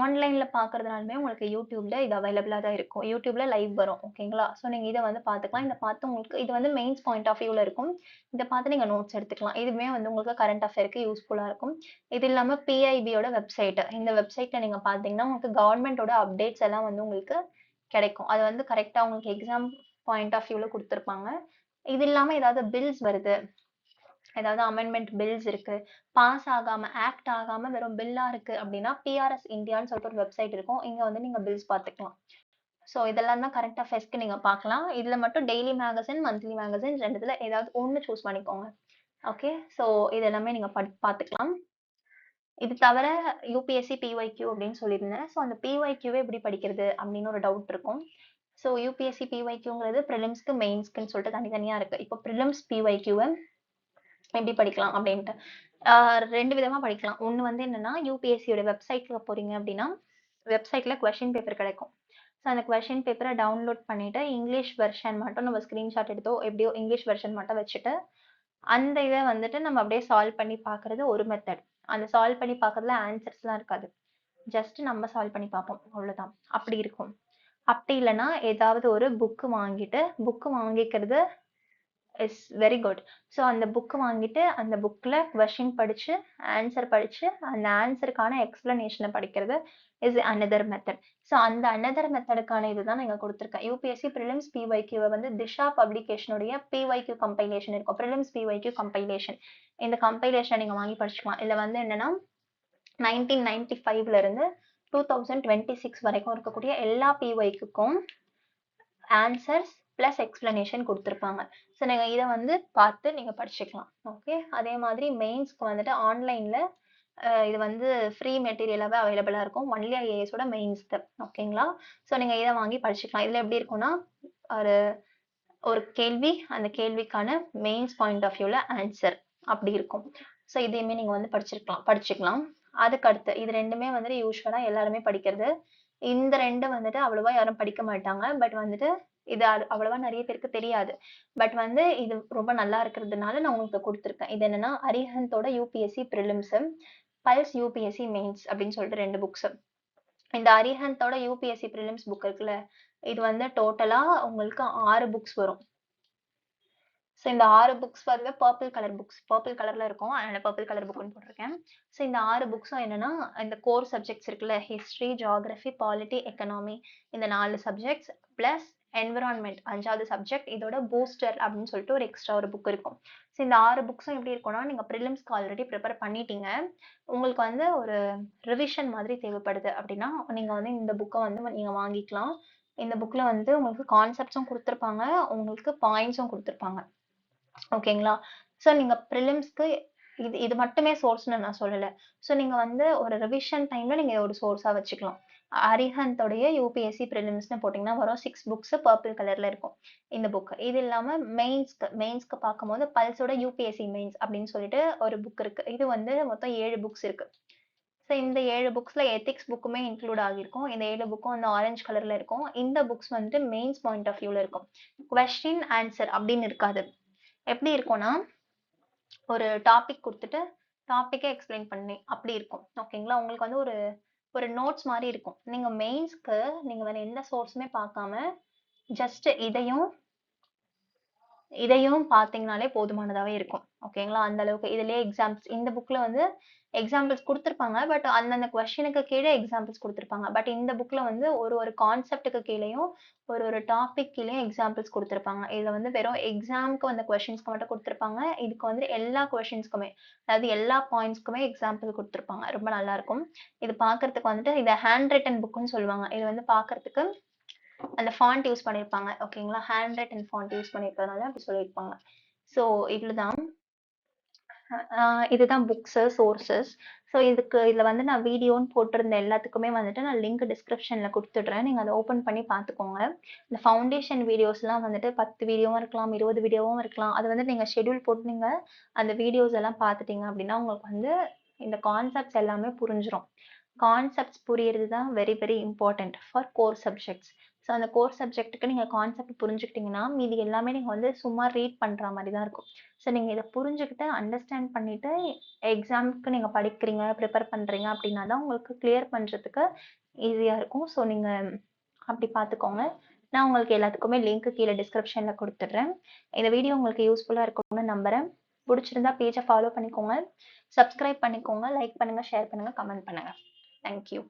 ஆன்லைன்ல பார்க்கறதுனாலுமே உங்களுக்கு யூடியூப்ல இது அவைலபிளா தான் இருக்கும். யூடியூப்ல லைவ் வரும். ஓகேங்களா? ஸோ நீங்க இத வந்து பார்த்துக்கலாம். இத பார்த்து உங்களுக்கு இது வந்து மெயின்ஸ் பாயிண்ட் ஆஃப் வியூல இருக்கும். இத பார்த்து நீங்க நோட்ஸ் எடுத்துக்கலாம். இதுவுமே வந்து உங்களுக்கு கரண்ட் அஃபேர்க்கு யூஸ்ஃபுல்லா இருக்கும். இது இல்லாம பிஐபியோட வெப்சைட். இந்த வெப்சைட்ல நீங்க பார்த்தீங்கன்னா, உங்களுக்கு கவர்ன்மென்ட்டோட அப்டேட்ஸ் எல்லாம் வந்து உங்களுக்கு கிடைக்கும். அது வந்து கரெக்ட்டா உங்களுக்கு எக்ஸாம் பாயிண்ட் ஆஃப் வியூல குடுத்திருப்பாங்க. இது இல்லாம ஏதாவது பில்ஸ் வருது. ஏதாவது அமெண்ட்மென்ட் பில்ஸ் இருக்கு. பாஸ் ஆகாம, ஆக்ட் ஆகாம வெறும் பில்லா இருக்கு அப்படின்னா, பிஆர்எஸ் இந்தியான்னு சொல்லிட்டு ஒரு வெப்சைட் இருக்கும். இங்க வந்து நீங்க பில்ஸ் பார்த்துக்கலாம். ஸோ இதெல்லாம் தான் கரண்ட் அஃபேர்ஸ்க்கு நீங்க பார்க்கலாம். இதுல மட்டும் டெய்லி மேகசின், மந்த்லி மேகசின் 2த்துல ஏதாவது ஒண்ணு சூஸ் பண்ணிக்கோங்க. ஓகே. ஸோ இது எல்லாமே நீங்க பார்த்துக்கலாம். இது தவிர யுபிஎஸ்சி பிஒய்க்யூ அப்படின்னு சொல்லியிருந்தேன். ஸோ அந்த பிஒய்க்யூவை எப்படி படிக்கிறது அப்படின்னு ஒரு டவுட் இருக்கும். ஸோ யுபிஎஸ்சி பிஒய்க்யூங்கிறது ப்ரிலிம்ஸ்க்கு மெயின்ஸ்க்குன்னு சொல்லிட்டு தனித்தனியா இருக்கு. இப்போ ப்ரிலிம்ஸ் பிஒய்க்யூவை எப்படி படிக்கலாம் அப்படின்ட்டு 2 விதமா படிக்கலாம். ஒண்ணு வந்து என்னன்னா யூபிஎஸ்சியோட வெப்சைட்ல போறீங்க அப்படின்னா வெப்சைட்ல கொஸ்டின் பேப்பர் கிடைக்கும். ஸோ அந்த கொஸ்டின் பேப்பரை டவுன்லோட் பண்ணிட்டு இங்கிலீஷ் வெர்ஷன் மட்டும் நம்ம ஸ்கிரீன்ஷாட் எடுத்தோ எப்படியோ இங்கிலீஷ் வெர்ஷன் மட்டும் வச்சுட்டு அந்த இதை வந்துட்டு நம்ம அப்படியே சால்வ் பண்ணி பார்க்கறது ஒரு மெத்தட். அந்த சால்வ் பண்ணி பார்க்கறதுல ஆன்சர்ஸ்லாம் இருக்காது. ஜஸ்ட் நம்ம சால்வ் பண்ணி பார்ப்போம். அவ்வளவுதான். அப்படி இருக்கும். அப்படி இல்லைன்னா ஏதாவது ஒரு புக் வாங்கிட்டு புக் வாங்கிக்கிறது இஸ் வெரி குட். ஸோ அந்த புக் வாங்கிட்டு அந்த புக்ல கொஸ்டின் படிச்சு ஆன்சர் படிச்சு அந்த ஆன்சருக்கான எக்ஸ்பிளனேஷனை படிக்கிறது இஸ் அனதர் மெத்தட். ஸோ அந்த அனதர் மெத்தடுக்கான இதுதான் நீங்க கொடுத்துருக்கேன். யூபிஎஸ்சி ப்ரிலிம்ஸ் பிஒய்க்யூ வந்து திஷா பப்ளிகேஷனுடைய பிஒய்க்யூ கம்பைலேஷன் இருக்கும். Prelims PYQ compilation. இந்த கம்பைலேஷன் நீங்க வாங்கி படிச்சுக்கலாம். இதுல வந்து என்னன்னா 1995ல இருந்து 2026 வரைக்கும் இருக்கக்கூடிய எல்லா பிஒய்க்கும் ஆன்சர்ஸ் ப்ளஸ் எக்ஸ்பிளனேஷன் கொடுத்துருப்பாங்க. ஸோ நீங்கள் இதை வந்து பார்த்து நீங்கள் படிச்சுக்கலாம். ஓகே, அதே மாதிரி மெயின்ஸ்க்கு வந்துட்டு ஆன்லைனில் இது வந்து ஃப்ரீ மெட்டீரியலாகவே அவைலபிளாக இருக்கும். ஒன்லி ஐஏஎஸோட மெயின்ஸ்க்கு. ஓகேங்களா? ஸோ நீங்கள் இதை வாங்கி படிச்சுக்கலாம். இதில் எப்படி இருக்கும்னா ஒரு ஒரு கேள்வி, அந்த கேள்விக்கான மெயின்ஸ் பாயிண்ட் ஆஃப் வியூவில் ஆன்சர் அப்படி இருக்கும். ஸோ இதையுமே நீங்கள் வந்து படிச்சுக்கலாம். அதுக்கு அடுத்து இது ரெண்டுமே வந்துட்டு யூஸ்வலாக எல்லாருமே படிக்கிறது. இந்த ரெண்டு வந்துட்டு அவ்வளவா யாரும் படிக்க மாட்டாங்க. பட் வந்துட்டு இது அவ்வளவா நிறைய பேருக்கு தெரியாது. பட் வந்து இது ரொம்ப நல்லா இருக்கிறதுனால நான் உங்களுக்கு கொடுத்துருக்கேன். இது என்னன்னா அரிஹந்தோட UPSC prelims, plus UPSC mains அப்படின்னு சொல்லிட்டு 2 புக்ஸ். இந்த அரிஹந்தோட யூபிஎஸ்சி ப்ரிலிம்ஸ் புக் இருக்குல்ல, இது வந்து டோட்டலா உங்களுக்கு 6 புக்ஸ் வரும். ஸோ இந்த 6 புக்ஸ் வந்து பர்பிள் கலர் புக்ஸ், பர்பிள் கலர்ல இருக்கும். அதனால பர்பிள் கலர் புக்னு போட்டிருக்கேன். ஸோ இந்த 6 புக்ஸும் என்னன்னா இந்த கோர் சப்ஜெக்ட்ஸ் இருக்குல்ல, ஹிஸ்ட்ரி, ஜியாகிரபி, பாலிட்டி, எக்கனாமி, இந்த 4 சப்ஜெக்ட்ஸ் பிளஸ் என்விரான்மெண்ட் 5வது சப்ஜெக்ட். இதோட பூஸ்டர் அப்படின்னு சொல்லிட்டு ஒரு எக்ஸ்ட்ரா ஒரு புக் இருக்கும். ஸோ இந்த 6 புக்ஸும் எப்படி இருக்கும்னா, நீங்க ப்ரிலிம்ஸ்க்கு ஆல்ரெடி ப்ரிப்பேர் பண்ணிட்டீங்க, உங்களுக்கு வந்து ஒரு ரிவிஷன் மாதிரி தேவைப்படுது அப்படின்னா நீங்க வந்து இந்த புக்கை வந்து நீங்க வாங்கிக்கலாம். இந்த புக்ல வந்து உங்களுக்கு கான்செப்ட்ஸும் கொடுத்துருப்பாங்க, உங்களுக்கு பாயிண்ட்ஸும் கொடுத்துருப்பாங்க. ஓகேங்களா? ஸோ நீங்க ப்ரிலிம்ஸ்க்கு இது இது மட்டுமே சோர்ஸ்னு நான் சொல்லல. ஸோ நீங்க வந்து ஒரு ரிவிஷன் டைம்ல நீங்க ஒரு சோர்ஸா வச்சுக்கலாம். அரிஹந்தோடைய யூபிஎஸ்சி ப்ரிலிம்ஸ்னு போட்டிங்கன்னா வரும். 6 புக்ஸ் பர்பிள் கலர்ல இருக்கும் இந்த புக். இது இல்லாம மெயின்ஸ்க்கு பார்க்கும்போது பல்ஸோட யூபிஎஸ்சி மெயின்ஸ் அப்படின்னு சொல்லிட்டு ஒரு புக் இருக்கு. இது வந்து மொத்தம் 7 புக்ஸ் இருக்கு. ஸோ இந்த 7 புக்ஸ்ல எத்திக்ஸ் புக்குமே இன்க்ளூட் ஆகிருக்கும். இந்த 7 புக்கும் வந்து ஆரஞ்சு கலர்ல இருக்கும். இந்த புக்ஸ் வந்துட்டு மெயின்ஸ் பாயிண்ட் ஆஃப் வியூல இருக்கும். கொஸ்டின் ஆன்சர் அப்படின்னு இருக்காது. எப்படி இருக்கும்னா ஒரு டாபிக் கொடுத்துட்டு டாபிக்கே எக்ஸ்பிளைன் பண்ணி அப்படி இருக்கும். ஓகேங்களா? உங்களுக்கு வந்து ஒரு ஒரு நோட்ஸ் மாதிரி இருக்கும். நீங்க மெயின்ஸ்க்கு நீங்க வேற எந்த சோர்ஸுமே பார்க்காம ஜஸ்ட் இதையும் பார்த்தீங்கனாலே போதுமானதாவே இருக்கும். ஓகேங்களா? அந்த அளவுக்கு இதுலயே எக்ஸாம்பிள்ஸ் இந்த புக்ல வந்து எக்ஸாம்பிள்ஸ் கொடுத்துருப்பாங்க. பட் அந்தந்த கொஸ்டினுக்கு கீழே எக்ஸாம்பிள்ஸ் கொடுத்துருப்பாங்க. பட் இந்த புக்ல வந்து ஒரு ஒரு கான்செப்டுக்கு கீழேயும் ஒரு ஒரு டாபிக் கீழேயும் எக்ஸாம்பிள்ஸ் கொடுத்துருப்பாங்க. இதுல வந்து வெறும் எக்ஸாம்க்கு வந்த கொஸ்டின்ஸ்க்கு மட்டும் கொடுத்துருப்பாங்க. இதுக்கு வந்து எல்லா கொஸ்டின்ஸ்க்குமே, அதாவது எல்லா பாயிண்ட்ஸ்க்குமே எக்ஸாம்பிள் கொடுத்துருப்பாங்க. ரொம்ப நல்லா இருக்கும். இது பார்க்கறதுக்கு வந்துட்டு இதை ஹேண்ட் ரிட்டன் புக்குன்னு சொல்லுவாங்க. இது வந்து பார்க்கறதுக்கு அந்த ஃபாண்ட் யூஸ் பண்ணியிருப்பாங்க. ஓகேங்களா? ஹேண்ட் ரைட்டன் ஃபாண்ட் யூஸ் பண்ணியிருக்கிறதுனால அப்படி சொல்லியிருப்பாங்க. ஸோ இவ்வளவுதான். இதுதான் புக்ஸு, சோர்சஸ். ஸோ இதுல வந்து நான் வீடியோன்னு போட்டிருந்த எல்லாத்துக்குமே வந்துட்டு நான் லிங்க் டிஸ்கிரிப்ஷன்ல கொடுத்துடுறேன். நீங்க அதை ஓப்பன் பண்ணி பார்த்துக்கோங்க. இந்த ஃபவுண்டேஷன் வீடியோஸ்லாம் வந்துட்டு 10 வீடியோவும் இருக்கலாம், 20 வீடியோவும் இருக்கலாம். அது வந்து நீங்க ஷெட்யூல் போட்டு நீங்க அந்த வீடியோஸ் எல்லாம் பார்த்துட்டீங்க அப்படின்னா உங்களுக்கு வந்து இந்த கான்செப்ட்ஸ் எல்லாமே புரிஞ்சிடும். கான்செப்ட்ஸ் புரியறது தான் very very important for core subjects. So அந்த கோர் சப்ஜெக்ட்டுக்கு நீங்கள் கான்செப்ட் புரிஞ்சுக்கிட்டீங்கன்னா மீதி எல்லாமே நீங்கள் வந்து சும்மா ரீட் பண்ணுற மாதிரி தான் இருக்கும். ஸோ நீங்கள் இதை புரிஞ்சுக்கிட்டு அண்டர்ஸ்டாண்ட் பண்ணிட்டு எக்ஸாமுக்கு நீங்கள் படிக்கிறீங்க, ப்ரிப்பேர் பண்ணுறீங்க அப்படின்னா தான் உங்களுக்கு கிளியர் பண்ணுறதுக்கு ஈஸியாக இருக்கும். ஸோ நீங்கள் அப்படி பார்த்துக்கோங்க. நான் உங்களுக்கு எல்லாத்துக்குமே லிங்க் கீழே டிஸ்கிரிப்ஷனில் கொடுத்துட்றேன். இந்த வீடியோ உங்களுக்கு யூஸ்ஃபுல்லாக இருக்கும்னு நம்புகிறேன். பிடிச்சிருந்தா பேஜை ஃபாலோ பண்ணிக்கோங்க, சப்ஸ்கிரைப் பண்ணிக்கோங்க, லைக் பண்ணுங்கள், ஷேர் பண்ணுங்கள், கமெண்ட் பண்ணுங்கள். Thank you.